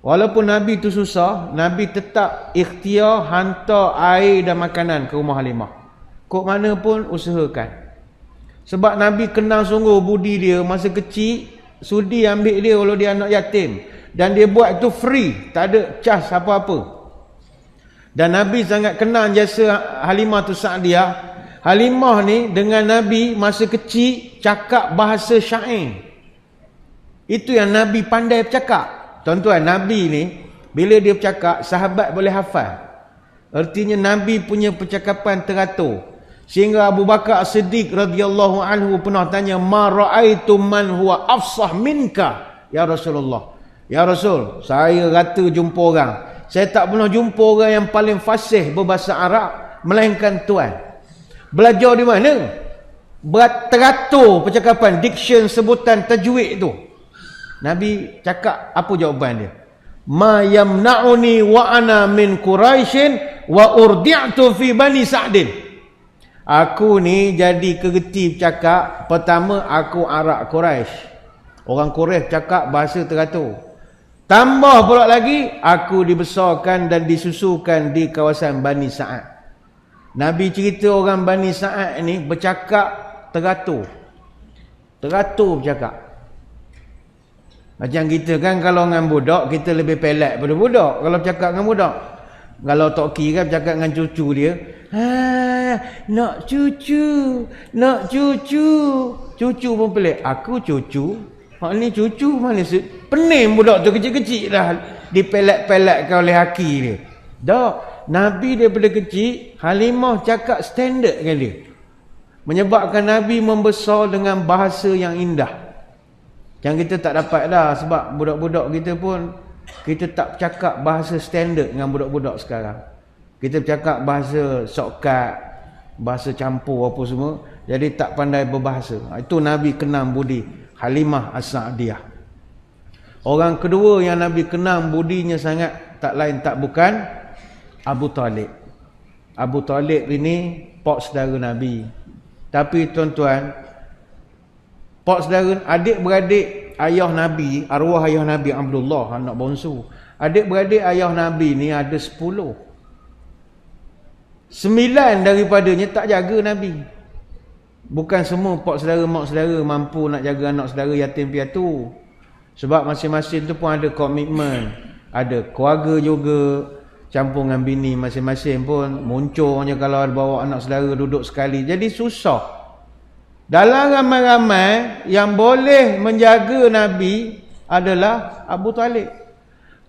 walaupun Nabi tu susah, Nabi tetap ikhtiar hantar air dan makanan ke rumah Halimah. Kok mana pun usahakan. Sebab Nabi kenal sungguh budi dia masa kecil, sudi ambil dia kalau dia anak yatim. Dan dia buat itu free, tak ada cas apa-apa. Dan Nabi sangat kenal jasa Halimah tu Sa'diyah. Halimah ni dengan Nabi masa kecil cakap bahasa syair. Itu yang Nabi pandai bercakap. Tuan-tuan, Nabi ni bila dia bercakap, sahabat boleh hafal. Artinya Nabi punya percakapan teratur. Sehingga Abu Bakar As-Siddiq radhiyallahu anhu pernah tanya, "Ma ra'aitu man huwa afsah minka ya Rasulullah." Ya Rasul, saya rata jumpa orang, saya tak pernah jumpa orang yang paling fasih berbahasa Arab melainkan tuan. Belajar di mana? Teratur percakapan, diction, sebutan, tajwid tu. Nabi cakap, apa jawapan dia? "Ma yamna'uni wa ana min Quraisyin wa urdi'tu fi Bani Sa'din." Aku ni jadi kereti bercakap. Pertama, aku Arab Quraisy. Orang Quraisy cakap bahasa teratur. Tambah pula lagi, aku dibesarkan dan disusukan di kawasan Bani Sa'ad. Nabi cerita orang Bani Sa'ad ni bercakap teratur. Teratur bercakap. Macam kita kan kalau dengan budak, kita lebih pelak pada budak kalau bercakap dengan budak. Kalau Tok Ki kan bercakap dengan cucu dia, nak cucu, nak cucu. Cucu pun pelik. Aku cucu? Mak ni cucu mana? Pening budak tu kecil-kecil dah dipelak-pelakkan oleh haki dia. Tak. Nabi daripada kecil, Halimah cakap standard dengan dia. Menyebabkan Nabi membesar dengan bahasa yang indah. Yang kita tak dapat dah. Sebab budak-budak kita pun, kita tak cakap bahasa standard dengan budak-budak sekarang. Kita bercakap bahasa shortcut, bahasa campur apa semua. Jadi tak pandai berbahasa. Itu Nabi kenal budi Halimah As-Sa'diyah. Orang kedua yang Nabi kenal budinya sangat, tak lain tak bukan Abu Talib. Abu Talib ini pak saudara Nabi. Tapi tuan-tuan, pak saudara, adik-beradik ayah Nabi, arwah ayah Nabi Abdullah, anak bongsu. Adik-beradik ayah Nabi ni ada 10. 9 daripadanya tak jaga Nabi. Bukan semua pak saudara, mak saudara mampu nak jaga anak saudara yatim piatu. Sebab masing-masing tu pun ada komitmen. Ada keluarga juga, campur dengan bini masing-masing pun. Muncurnya kalau ada bawa anak saudara duduk sekali. Jadi susah. Dalam ramai-ramai yang boleh menjaga Nabi adalah Abu Talib.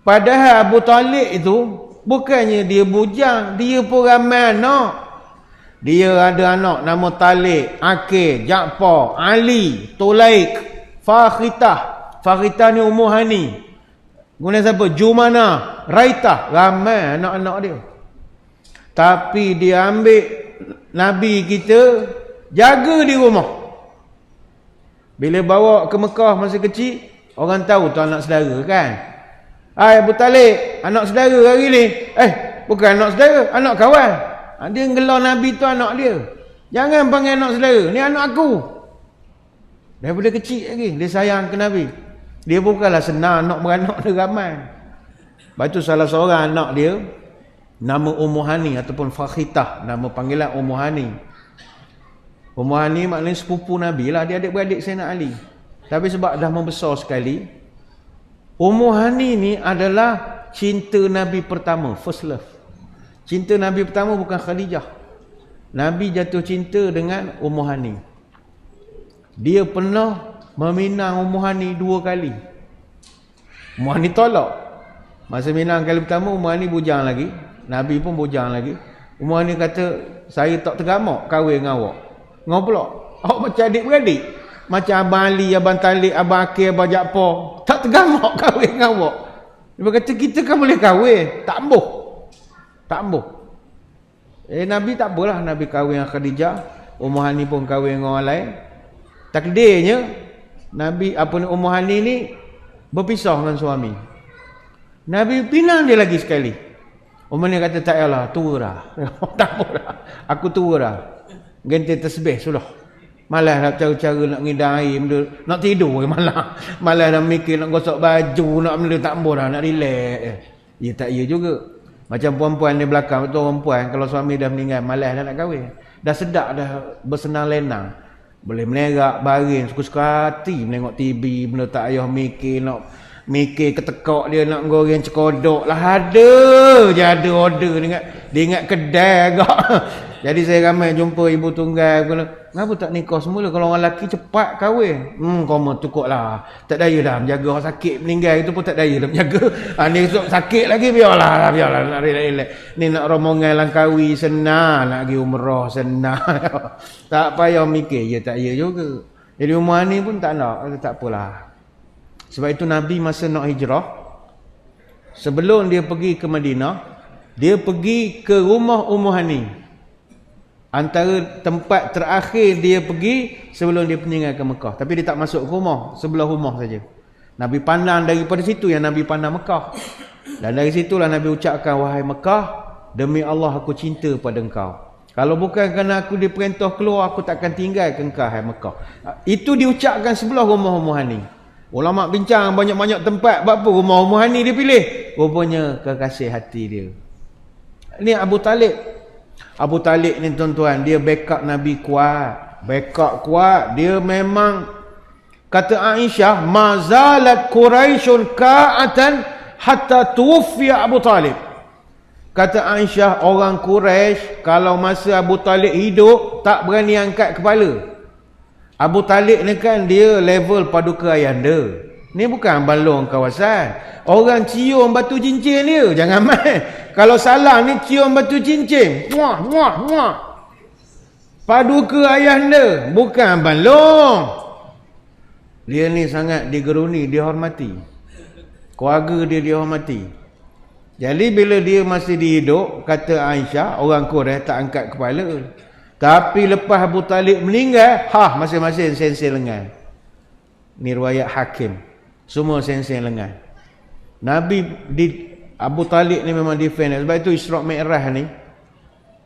Padahal Abu Talib itu bukannya dia bujang, dia pun ramai anak. Dia ada anak nama Talib, Aqil, Ja'far, Ali, Tulaik, Fakhitah. Fakhitah ni Ummu Hani. Kemudian siapa? Jumana, Raitah. Ramai anak-anak dia. Tapi dia ambil Nabi kita, jaga di rumah. Bila bawa ke Mekah masa kecil, orang tahu tu anak saudara kan. Hai Abu Talib, anak saudara hari ni. Bukan anak saudara, anak kawan. Dia ngelar Nabi tu anak dia. Jangan panggil anak saudara, ni anak aku. Daripada kecil lagi, dia sayang ke Nabi. Dia bukanlah senang nak beranak dia ramai. Lepas tu salah seorang anak dia, nama Ummu Hani ataupun Fakhitah, nama panggilan Ummu Hani. Ummu Hani maknanya sepupu Nabi lah, dia adik-beradik Sayyidina Ali. Tapi sebab dah membesar sekali, Ummu Hani ni adalah cinta Nabi pertama, first love. Cinta Nabi pertama bukan Khadijah. Nabi jatuh cinta dengan Ummu Hani. Dia pernah meminang Ummu Hani 2 kali. Ummu Hani tolak. Masa minang kali pertama, Ummu Hani bujang lagi. Nabi pun bujang lagi. Ummu Hani kata, saya tak tergamak kahwin dengan awak. Ngau pula. Awak macam adik-beradik. Macam Abang Ali, Abang Talib, Abang Akil, Abang Jakpor. Tak tergamak kahwin dengan awak. Dia kata, kita kan boleh kahwin. Tak ambuh. Tak ambuh. Nabi tak apalah. Nabi kahwin dengan Khadijah. Ummu Hani pun kahwin dengan orang lain. Takdirnya, Ummu Hani ni berpisah dengan suami. Nabi pinang dia lagi sekali. Ummu Hani kata, tak payahlah, tua dah. Tak apa dah. Aku tua dah. Ganti tasbih sudah. Malas nak cara-cara nak ngidam air benda. Nak tidur malah. Malas nak mikir nak gosok baju, nak benda tak apa dah, nak relax. Ya tak ya juga. Macam perempuan di belakang, betul perempuan kalau suami dah meninggal malas dah nak kahwin. Dah sedap dah bersenang lenang. Boleh menerak, baring, suka-suka hati menengok TV, benda tak payah mikir, nak mikir ketekak dia nak goreng cekodok lah, ada je ada order dia ingat kedai agak. Jadi saya ramai jumpa ibu tunggal kena, kenapa tak nikah semula, kalau orang lelaki cepat kahwin. Koma cukup lah, tak daya dah menjaga orang sakit meninggal itu pun tak daya dah menjaga. Ni sakit lagi biarlah nak relax. Ni nak rombongan Langkawi senang, nak pergi umrah senang. Tak payah mikir, ya tak ya juga. Jadi umur ni pun tak nak, tak apalah. Sebab itu Nabi masa nak hijrah, sebelum dia pergi ke Madinah, dia pergi ke rumah Ummu Hani. Antara tempat terakhir dia pergi sebelum dia meninggalkan Mekah. Tapi dia tak masuk ke rumah, sebelah rumah saja. Nabi pandang daripada situ yang Nabi pandang Mekah. Dan dari situlah Nabi ucapkan, wahai Mekah, demi Allah aku cinta pada engkau. Kalau bukan kerana aku diperintah keluar, aku takkan tinggalkan engkau, hai Mekah. Itu diucapkan sebelah rumah Ummu Hani. Ulama bincang banyak-banyak tempat, apa rumah Ummu Hani dia pilih? Rupanya kekasih hati dia. Ini Abu Talib. Abu Talib ni tuan-tuan, dia backup Nabi kuat. Backup kuat. Dia memang, kata Aisyah, mazalat Quraisyun ka'atan hatta tuwfiya Abu Talib. Kata Aisyah, orang Quraisy kalau masa Abu Talib hidup tak berani angkat kepala. Abu Talib ni kan dia level paduka ayahanda. Ni bukan balong kawasan. Orang cium batu cincin dia, jangan main. Kalau salah ni cium batu cincin. Muah muah muah. Paduka ayahanda, bukan balong. Dia ni sangat digeruni, dihormati. Keluarga dia dihormati. Jadi bila dia masih dihidup, kata Aisyah, orang Quraisy tak angkat kepala. Tapi lepas Abu Talib meninggal, masing-masing sensing lengan. Ni riwayat Hakim. Semua sensing lengan. Nabi Abu Talib ni memang defend. Sebab itu Isra' Mi'raj ni,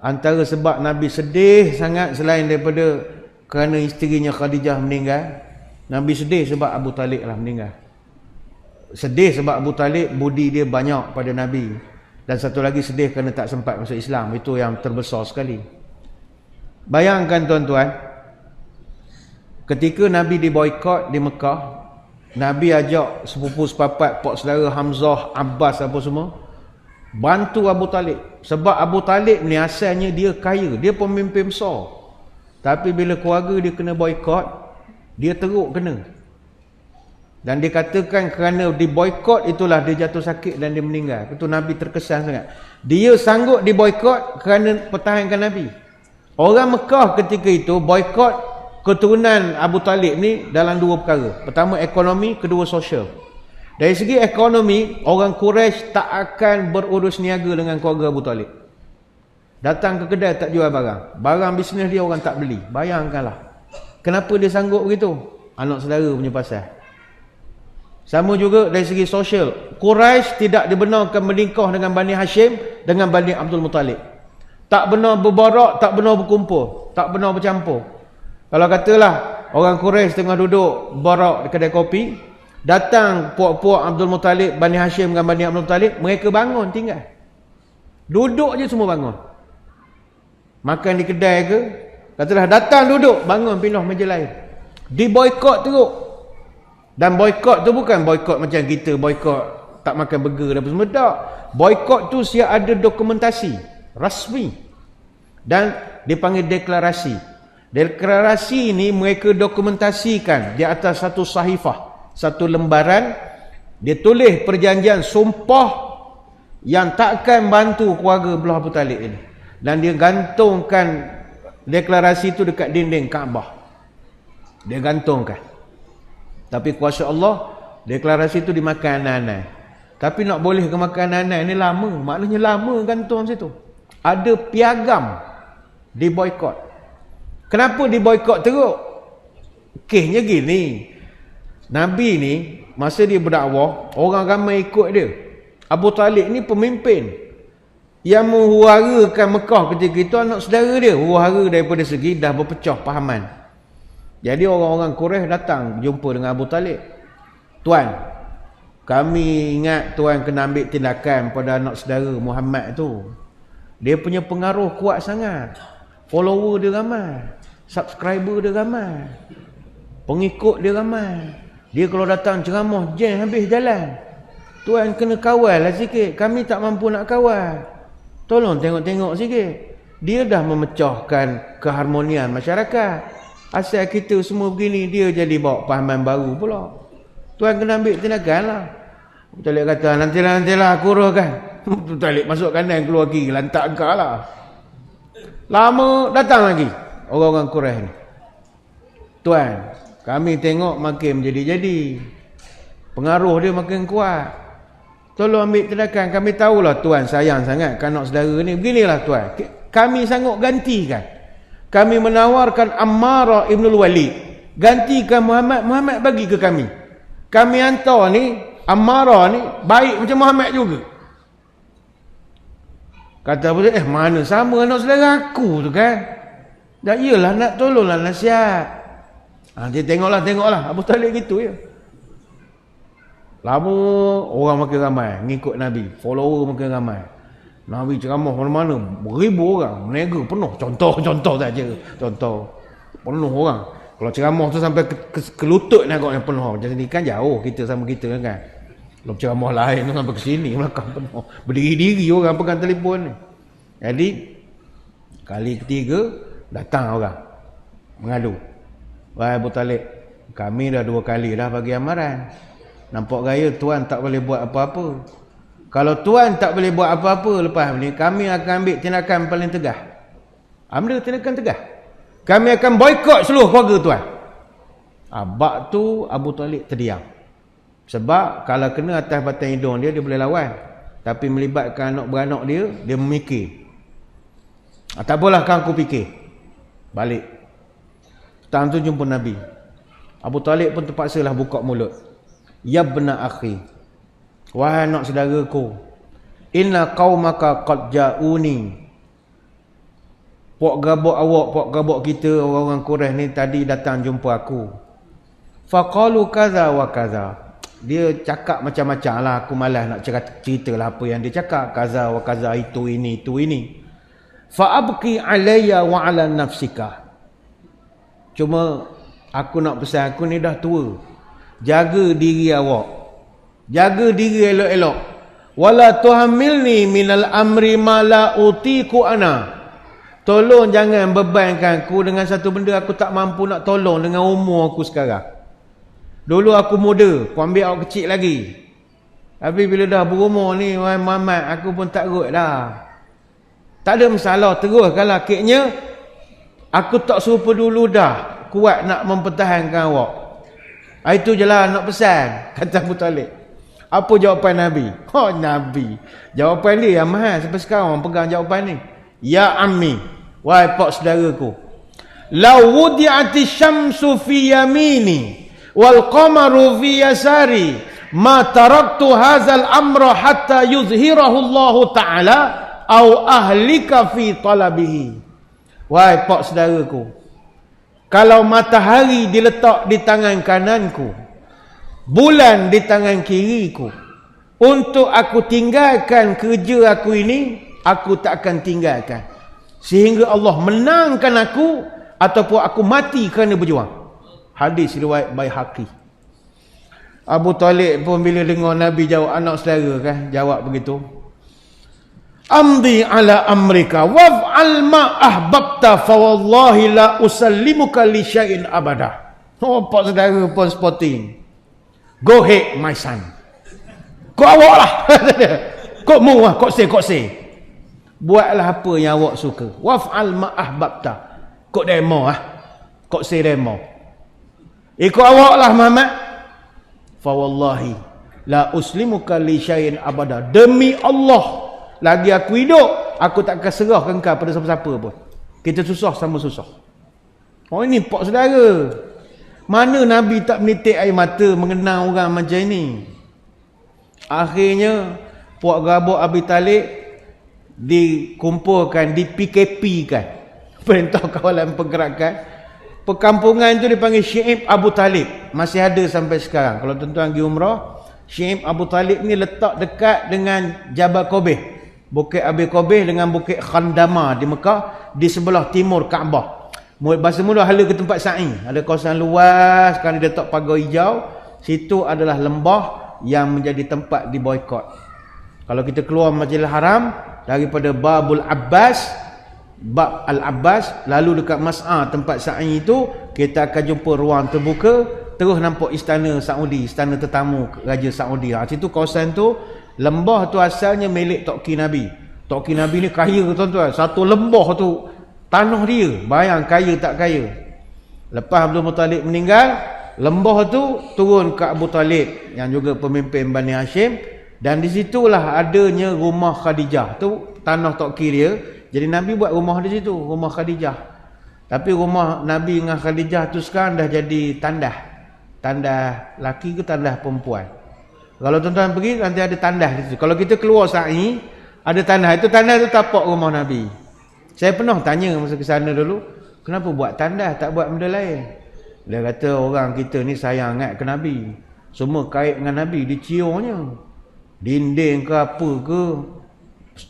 antara sebab Nabi sedih sangat selain daripada kerana isterinya Khadijah meninggal, Nabi sedih sebab Abu Talib lah meninggal. Sedih sebab Abu Talib budi dia banyak pada Nabi. Dan satu lagi sedih kerana tak sempat masuk Islam. Itu yang terbesar sekali. Bayangkan tuan-tuan, ketika Nabi diboikot di Mekah, Nabi ajak sepupu sepapat, pak saudara Hamzah, Abbas apa semua, bantu Abu Talib. Sebab Abu Talib ni asalnya dia kaya, dia pemimpin besar. Tapi bila keluarga dia kena boikot, dia teruk kena. Dan dikatakan kerana diboikot itulah dia jatuh sakit dan dia meninggal. Itu Nabi terkesan sangat. Dia sanggup diboikot kerana pertahankan Nabi. Orang Mekah ketika itu boikot keturunan Abu Talib ni dalam dua perkara. Pertama ekonomi, kedua sosial. Dari segi ekonomi, orang Quraisy tak akan berurus niaga dengan keluarga Abu Talib. Datang ke kedai tak jual barang. Barang bisnes dia orang tak beli. Bayangkanlah. Kenapa dia sanggup begitu? Anak saudara punya pasal. Sama juga dari segi sosial. Quraisy tidak dibenarkan menikah dengan Bani Hashim dengan Bani Abdul Muttalib. Tak benar berbarak, tak benar berkumpul, tak benar bercampur. Kalau katalah orang Quraisy tengah duduk barak di kedai kopi, datang puak-puak Abdul Muttalib, Bani Hashim dengan Bani Abdul Muttalib, mereka bangun tinggal. Duduk je semua bangun. Makan di kedai ke, katalah datang duduk, bangun pindah meja lain. Diboikot teruk. Dan boikot tu bukan boikot macam kita boikot tak makan burger dan apa semua, tak. Boikot tu siap ada dokumentasi rasmi dan dipanggil deklarasi. Deklarasi ni mereka dokumentasikan di atas satu sahifah, satu lembaran. Dia tulis perjanjian sumpah yang takkan bantu keluarga belah Abu Talib ini. Dan dia gantungkan deklarasi itu dekat dinding Kaabah. Dia gantungkan. Tapi kuasa Allah, deklarasi itu dimakan anak-anak. Tapi nak boleh ke makan anak-anak ni lama. Maknanya lama gantung situ. Ada piagam di boykot. Kenapa di boykot teruk? Kesnya gini. Nabi ni masa dia berdakwah, orang ramai ikut dia. Abu Talib ni pemimpin yang menghura-harakan Mekah ketika itu anak saudara dia. Hura-hara daripada segi dah berpecah pahaman. Jadi orang-orang Quraisy datang jumpa dengan Abu Talib. Tuan, kami ingat tuan kena ambil tindakan pada anak saudara Muhammad tu. Dia punya pengaruh kuat sangat. Follower dia ramai, subscriber dia ramai, pengikut dia ramai. Dia kalau datang ceramah jam habis jalan. Tuan kena kawal lah sikit. Kami tak mampu nak kawal. Tolong tengok-tengok sikit. Dia dah memecahkan keharmonian masyarakat. Asal kita semua begini, dia jadi bawa pahaman baru pula. Tuan kena ambil tindakan lah. Abu Talib kata, nantilah aku uruskan. Abu Talib masuk kanan keluar kiri, lantak engkau lah. Lama datang lagi orang-orang Quraisy ni. Tuan, kami tengok makin menjadi-jadi. Pengaruh dia makin kuat. Tolong ambil tindakan. Kami tahulah tuan sayang sangat kanak saudara ni. Beginilah tuan, kami sanggup gantikan. Kami menawarkan Ammarah ibn Walid. Gantikan Muhammad. Muhammad bagi ke kami. Kami hantar ni, Ammarah ni baik macam Muhammad juga. Kata Abu Talib, mana sama anak saudara aku tu kan. Dan iyalah nak tolonglah nasihat. Dia tengoklah. Abu Talib gitu ya. Lama orang makin ramai ngikut Nabi. Follower makin ramai. Nabi ceramah mana-mana. Beribu orang. Menega penuh. Contoh saja. Contoh. Penuh orang. Kalau ceramah tu sampai ke lutut nak yang penuh. Macam ni kan jauh kita sama kita kan. Kalau ceramah lain tu sampai ke sini. Belakang penuh. Berdiri-diri orang pegang telefon ni. Jadi kali ketiga datang orang mengadu. Wahai Abu Talib, kami dah 2 kali dah bagi amaran. Nampak gaya tuan tak boleh buat apa-apa. Kalau tuan tak boleh buat apa-apa lepas ni, kami akan ambil tindakan paling tegas. Ambil tindakan tegas. Kami akan boykot seluruh keluarga tuan. Bak tu Abu Talib terdiam. Sebab kalau kena atas batang hidung dia boleh lawan. Tapi melibatkan anak beranak dia memikir. Tak apalah kan aku fikir. Balik. Petang tu jumpa Nabi. Abu Talib pun terpaksalah buka mulut. Ya bena akhi, wahai anak saudaraku, inna qaumaka qad ja'uni. Pok gabok kita orang-orang Quraisy ni tadi datang jumpa aku. Faqalu kaza wa kaza. Dia cakap macam-macam lah. Aku malas nak cerita lah apa yang dia cakap. Kaza wa kaza, itu ini. Fa'abqi alayya wa ala nafsika. Cuma aku nak pesan, aku ni dah tua. Jaga diri awak. Jaga diri elok-elok. Wala tuhamilni minal amri ma la utiku ana. Tolong jangan bebankan aku dengan satu benda aku tak mampu nak tolong dengan umur aku sekarang. Dulu aku muda, aku ambil awak kecil lagi. Tapi bila dah berumur ni, wahai Muhammad, aku pun tak rut dah. Tak ada masalah, teruskanlah. Keknya aku tak serupa dulu dah kuat nak mempertahankan awak. Itu je lah nak pesan, kata Abu Talib. Apa jawapan Nabi? Nabi. Jawapan dia yang mahal. Sampai sekarang orang pegang jawapan ni. Ya ammi, wahai pak saudaraku. Lau wudi'ati syamsu fi yamini wal qamaru fi yasari ma taraktu hazal amra hatta yuzhirahu Allah Ta'ala au ahlika fi talabihi. Wahai pak saudaraku, kalau matahari diletak di tangan kananku, bulan di tangan kiriku, untuk aku tinggalkan kerja aku ini, aku tak akan tinggalkan. Sehingga Allah menangkan aku, ataupun aku mati kerana berjuang. Hadis riwayat Baihaqi. Abu Talib pun bila dengar Nabi jawab anak saudara kan, jawab begitu. amdi ala amrika waf'al ma ahbabta fa wallahi la usallimuka li syai'in abada. Oh, pak saudara pun sporting. Go ahead my son. Kau awak lah. Kau mau lah, kau say. Buatlah apa yang awak suka. Waf'al ma ahbabta. Kau demo lah. Kau say demo. Ikut awak lah Muhammad. Fa wallahi la uslimuka li syai'in abada. Demi Allah, lagi aku hidup, aku tak akan serahkan kau pada siapa-siapa pun. Kita susah sama susah. Oh, ini pak saudara. Mana Nabi tak menitik air mata mengenal orang macam ini. Akhirnya puak Gabuk Abi Talib dikumpulkan, di PKP kan, Perintah Kawalan Pergerakan. Perkampungan itu dipanggil Syi'ib Abu Talib. Masih ada sampai sekarang. Kalau tuan-tuan pergi umrah, Syi'ib Abu Talib ni letak dekat dengan Jabal Qobeh, Bukit Abi Qobeh dengan Bukit Khandama di Mekah, di sebelah timur Kaabah. Bahasa mula hala ke tempat sa'i. Ada kawasan luas, sekarang dia letak pagar hijau. Situ adalah lembah yang menjadi tempat diboikot. Kalau kita keluar Masjidil Haram daripada Babul Abbas, Bab Al-Abbas, lalu dekat Mas'ah tempat sa'i itu, kita akan jumpa ruang terbuka, terus nampak istana Saudi, istana tetamu Raja Saudi. Situ kawasan tu, lembah tu asalnya milik Tok Ki Nabi. Tok Ki Nabi ni kaya tuan-tuan. Satu lembah tu tanah dia. Bayang kaya tak kaya. Lepas Abdul Muttalib meninggal, lembah tu turun ke Abu Talib yang juga pemimpin Bani Hashim, dan di situlah adanya rumah Khadijah. Tu tanah Tok Ki dia. Jadi Nabi buat rumah di situ, rumah Khadijah. Tapi rumah Nabi dengan Khadijah tu sekarang dah jadi tandah. Tandah laki ke tandah perempuan. Kalau tuan-tuan pergi nanti ada tandah di situ. Kalau kita keluar sa'i, ada tandah. Itu tandah tu tapak rumah Nabi. Saya pernah tanya masa ke sana dulu, kenapa buat tandah, tak buat benda lain? Dia kata orang kita ni sayang sangat ke Nabi. Semua kait dengan Nabi, diciumnya. Dinding ke apa ke,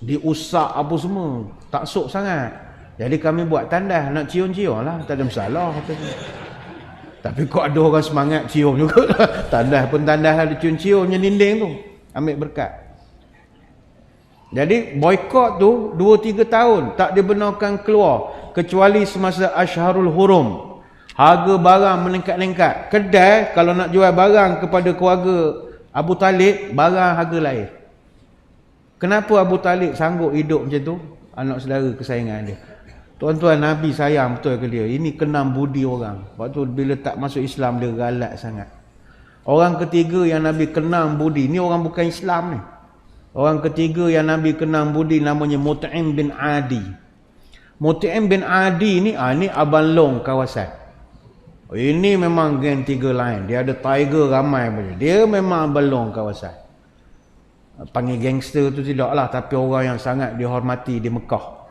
diusak apa semua, tak sok sangat. Jadi kami buat tandas, nak cium-cium lah, tak ada masalah. Tapi kok ada orang semangat cium juga lah. Tandas pun tandas lah, dicium-ciumnya dinding tu, ambil berkat. Jadi boykot tu 2-3 tahun tak dibenarkan keluar, kecuali semasa Ashharul Hurum. Harga barang meningkat-ningkat. Kedai kalau nak jual barang kepada keluarga Abu Talib, barang harga lain. Kenapa Abu Talib sanggup hidup macam tu? Anak saudara kesayangan dia. Tuan-tuan, Nabi sayang betul ke dia? Ini kenam budi orang. Waktu bila tak masuk Islam, dia galak sangat. Orang ketiga yang Nabi kenam budi, ni orang bukan Islam ni. Orang ketiga yang Nabi kenam budi namanya Mut'im bin Adi. Mut'im bin Adi ni, ni abang long kawasan. Ini memang geng tiga lain. Dia ada tiger ramai macam dia. Memang abang long kawasan. Panggil gangster tu tidaklah, tapi orang yang sangat dihormati di Mekah.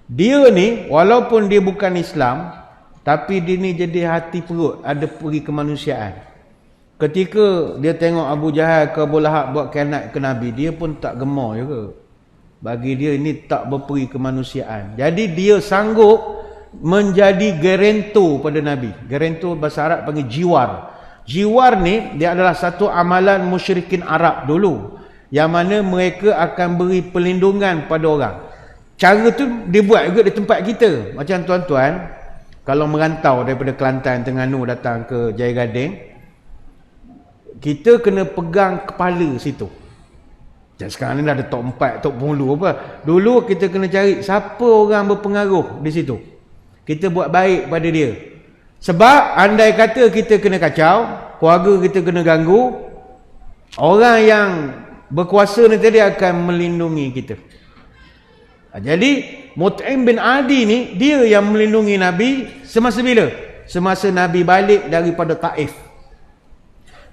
Dia ni walaupun dia bukan Islam, tapi dia ni jadi hati perut, ada peri kemanusiaan. Ketika dia tengok Abu Jahal ke Abu Lahab buat khianat ke Nabi, dia pun tak gemar juga. Bagi dia ini tak berperi kemanusiaan. Jadi dia sanggup menjadi gerento pada Nabi. Gerento bahasa Arab panggil jiwar. Jiwar ni dia adalah satu amalan musyrikin Arab dulu, yang mana mereka akan beri perlindungan pada orang. Cara tu dia buat juga di tempat kita. Macam tuan-tuan, kalau merantau daripada Kelantan, Terengganu datang ke Jaya Gading, kita kena pegang kepala situ. Dan sekarang ni dah ada top 4, top 10 apa. Dulu kita kena cari siapa orang berpengaruh di situ. Kita buat baik pada dia. Sebab andai kata kita kena kacau, keluarga kita kena ganggu, orang yang berkuasa ni tadi akan melindungi kita. Jadi Mut'im bin Adi ni, dia yang melindungi Nabi semasa bila? Semasa Nabi balik daripada Taif.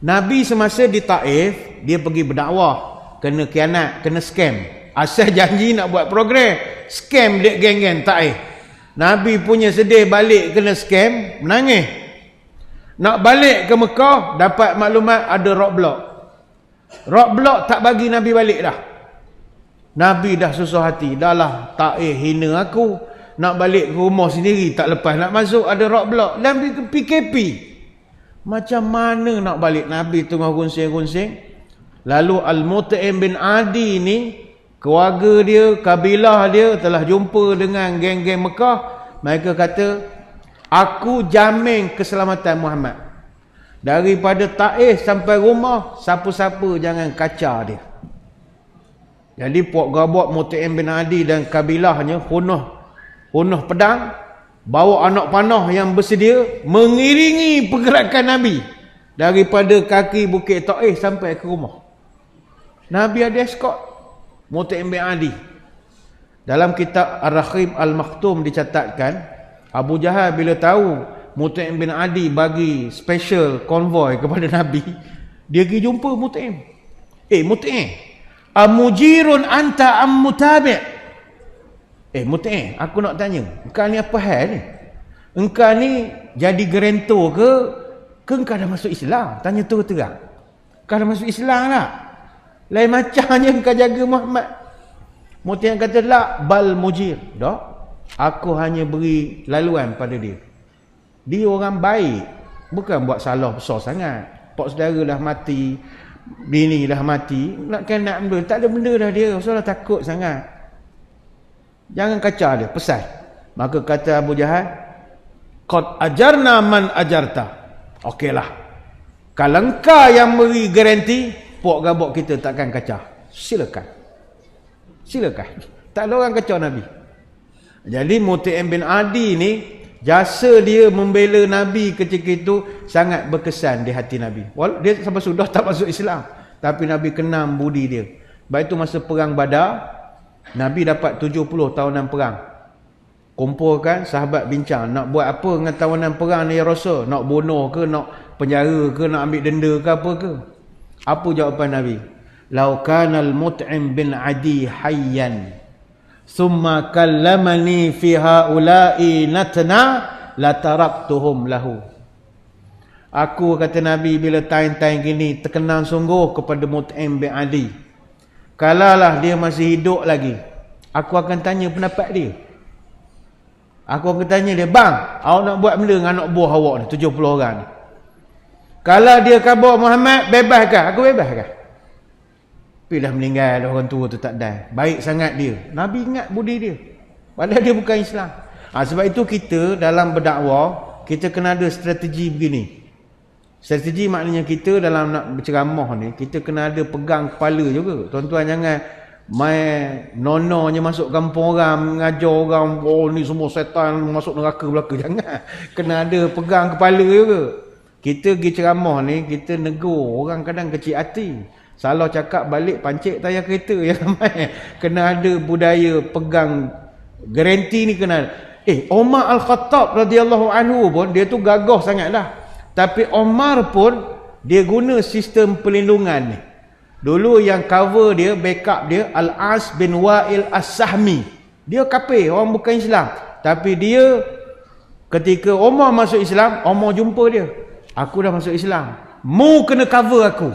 Nabi semasa di Taif, dia pergi berdakwah, kena khianat, kena scam. Asal janji nak buat program, scam dek geng-geng Taif. Nabi punya sedih balik kena scam, menangis. Nak balik ke Mekah, dapat maklumat ada roadblock. Roadblock tak bagi Nabi balik dah. Nabi dah susah hati. Dah lah, Taif hina aku. Nak balik ke rumah sendiri, tak lepas nak masuk, ada roadblock. Nabi ke PKP. Macam mana nak balik? Nabi tengah runsing-runsing. Lalu Al-Mut'im bin Adi ni keluarga dia, kabilah dia telah jumpa dengan geng-geng Mekah. Mereka kata, aku jamin keselamatan Muhammad. Daripada Taif sampai rumah, siapa-siapa jangan kacau dia. Jadi Puak Gabak Mut'im bin Adi dan kabilahnya punah pedang, bawa anak panah yang bersedia, mengiringi pergerakan Nabi daripada kaki Bukit Taif sampai ke rumah. Nabi ada escort Mut'im bin Adi. Dalam kitab Ar-Rakhim Al-Maktum dicatatkan, Abu Jahal bila tahu Mut'im bin Adi bagi special convoy kepada Nabi, dia pergi jumpa Mut'im. Mut'im, amujirun anta am mutabi'? Mut'im, aku nak tanya, engkau ni apa hal ni? Engkau ni jadi gerento ke engkau dah masuk Islam? Tanya terang. Engkau dah masuk Islam tak? Lain macamnya engkau jaga Muhammad. Mut'im kata, la bal mujir. Tak, aku hanya beri laluan pada dia. Dia orang baik, bukan buat salah besar sangat. Pak saudara dah mati, bini dah mati, nak benda, tak ada benda dah dia, salah takut sangat. Jangan kacau dia, pesan. Maka kata Abu Jahal, qad ajarna man ajarta. Okeylah, kalau engkau yang beri garanti, Puak Gabak kita takkan kacau. Silakan, tak ada orang kacau Nabi. Jadi Mut'im bin Adi ni, jasa dia membela Nabi ketika itu sangat berkesan di hati Nabi. Dia sampai sudah tak masuk Islam, tapi Nabi kenang budi dia. Baik itu masa perang Badar, Nabi dapat 70 tawanan perang. Kumpulkan sahabat bincang, nak buat apa dengan tawanan perang ni ya Rasul? Nak bunuh ke, nak penjara ke, nak ambil denda ke, apa ke? Apa jawapan Nabi? Lau kanal Mut'im bin Adi hayyan summa kallamani fi haula'i natna lataraktuhum lahu. Aku, kata Nabi, bila time-time gini terkenang sungguh kepada Mut'im bin Adi, kalaulah dia masih hidup lagi, aku akan tanya pendapat dia. Aku akan tanya dia, bang, awak nak buat benda dengan anak buah awak ni, 70 orang ni. Kalau dia khabar Muhammad, bebaskan? Aku bebaskan. Tapi dah meninggal, orang tua tu tak ada. Baik sangat dia. Nabi ingat budi dia. Padahal dia bukan Islam. Sebab itu kita dalam berdakwah, kita kena ada strategi begini. Strategi maknanya kita dalam nak berceramah ni, kita kena ada pegang kepala juga. Tuan-tuan jangan main nononya masuk kampung orang, mengajar orang, oh ni semua setan masuk neraka belaka. Jangan. Kena ada pegang kepala juga. Kita pergi ceramah ni, kita negur orang kadang kecil hati. Salah cakap balik pancik tayar kereta yang ramai. Kena ada budaya pegang garanti ni kena. Umar Al-Khattab radhiyallahu anhu pun dia tu gagah sangatlah. Tapi Umar pun dia guna sistem perlindungan ni. Dulu yang cover dia, backup dia, Al-As bin Wa'il As-Sahmi. Dia kafir, orang bukan Islam. Tapi dia ketika Umar masuk Islam, Umar jumpa dia. Aku dah masuk Islam. Mu kena cover aku.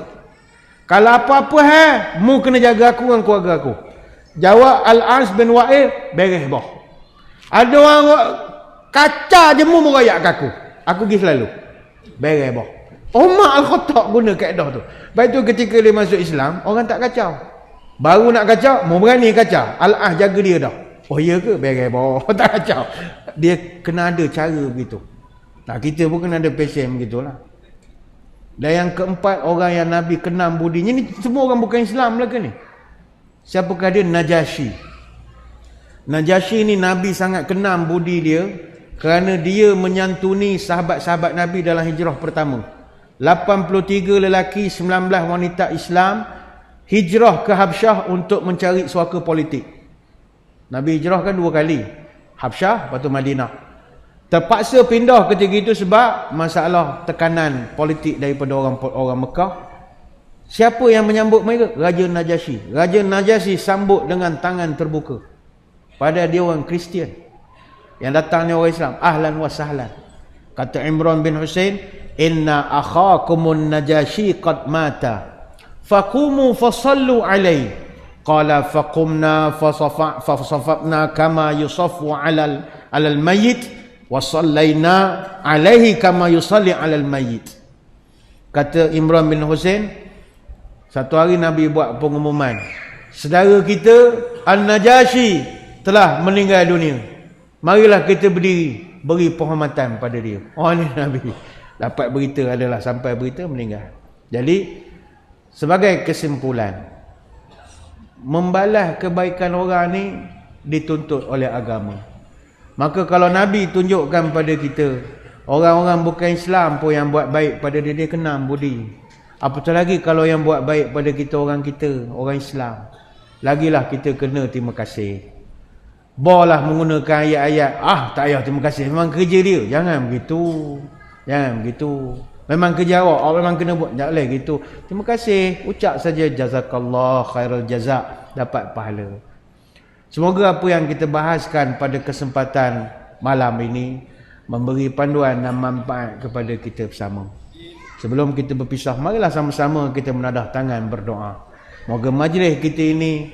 Kalau apa-apa mu kena jaga aku dan keluarga aku. Jawab Al-As bin Wa'il, beres boh. Ada orang kaca je mu merayak ke aku. Aku pergi selalu. Beres boh. Umar Al-Khattab guna kaedah tu. Lepas tu ketika dia masuk Islam, orang tak kacau. Baru nak kacau, mu berani kacau. Al-As jaga dia dah. Oh iya ke? Beres boh. Tak kacau. Dia kena ada cara begitu. Nah, kita pun kena ada passion begitulah. Dan yang keempat, orang yang Nabi kenang budinya ni semua orang bukan Islam lah ke ni? Siapakah dia? Najasyi. Najasyi ni Nabi sangat kenang budi dia kerana dia menyantuni sahabat-sahabat Nabi dalam hijrah pertama. 83 lelaki, 19 wanita Islam hijrah ke Habsyah untuk mencari suaka politik. Nabi hijrah kan 2 kali. Habsyah, lepas tu Madinah. Terpaksa pindah ketika itu sebab masalah tekanan politik daripada orang Mekah. Siapa yang menyambut mereka? Raja Najasyi. Raja Najasyi sambut dengan tangan terbuka. Padahal dia orang Kristian. Yang datang ni orang Islam. Ahlan wa sahlan. Kata Imran bin Husain, inna akhakumun Najasyi qad mata. Faqumu fasallu alaihi. Qala faqumna fasafafna kama yusaffu alal mayyit. Wasallaina alaihi kama yusalli alal mayyit. Kata Imran bin Husain, satu hari Nabi buat pengumuman, saudara kita An-Najasyi telah meninggal dunia. Marilah kita berdiri, beri penghormatan pada dia. Oh, ni Nabi. Dapat berita adalah sampai berita meninggal. Jadi, sebagai kesimpulan, membalas kebaikan orang ni dituntut oleh agama. Maka kalau Nabi tunjukkan pada kita, orang-orang bukan Islam pun yang buat baik pada dia, dia kena budi. Apatah lagi kalau yang buat baik pada kita, orang Islam. Lagilah kita kena terima kasih. Boleh menggunakan ayat-ayat, tak payah terima kasih, memang kerja dia. Jangan begitu. Memang kerja awak memang kena buat. Tak boleh gitu. Terima kasih, ucap saja jazakallah khairal jazak, dapat pahala. Semoga apa yang kita bahaskan pada kesempatan malam ini memberi panduan dan manfaat kepada kita bersama. Sebelum kita berpisah, marilah sama-sama kita menadah tangan berdoa. Moga majlis kita ini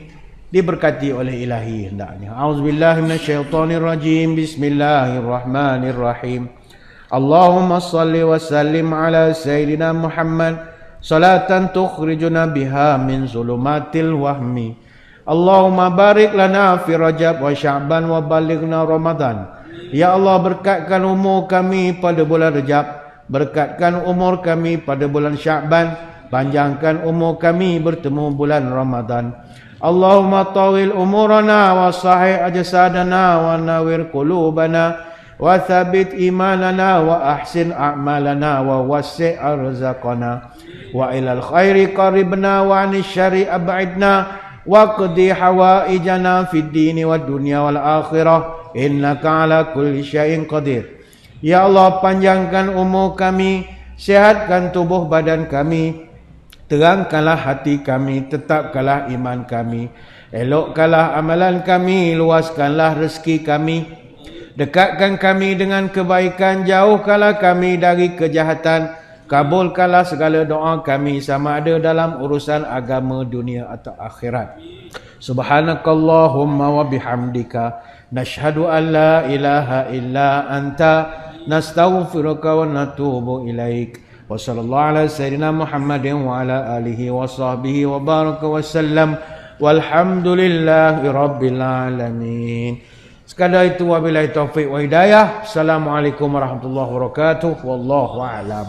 diberkati oleh ilahi hendaknya. A'udzubillahi minasyaitonirrajim. Bismillahirrahmanirrahim. Allahumma salli wa sallim ala Sayyidina Muhammad salatan tukhrijuna biha min zulumatil wahmi. Allahumma barik lana fi Rajab wa Sya'ban wa balighna Ramadan. Ya Allah, berkatkan umur kami pada bulan Rajab, berkatkan umur kami pada bulan Sya'ban, panjangkan umur kami bertemu bulan Ramadan. Allahumma tawil umurana wa sahih ajsadana wa nawir qulubana wa thabit imanana wa ahsin a'malana wa wasi' arzaqana wa ilal khairi qaribna wa anis syari ab'idna wa qdi hawaijana fid dini wad dunya wal akhirah innaka ala kulli syai'in qadir. Ya Allah, panjangkan umur kami, sihatkan tubuh badan kami, terangkanlah hati kami, tetapkanlah iman kami, elokkanlah amalan kami, luaskanlah rezeki kami, dekatkan kami dengan kebaikan, jauhkanlah kami dari kejahatan, kabulkanlah segala doa kami sama ada dalam urusan agama, dunia atau akhirat. Subhanakallahumma wa bihamdika nashhadu an la ilaha illa anta nastaghfiruka wa natubu ilaik. Wa sallallahu ala sayyidina Muhammadin wa ala alihi wa sahbihi wa baraka wa sallam. Walhamdulillahi rabbil alamin. Sekadar itu, wabillahi taufiq wa hidayah. Assalamualaikum warahmatullahi wabarakatuh. Wallahu a'lam.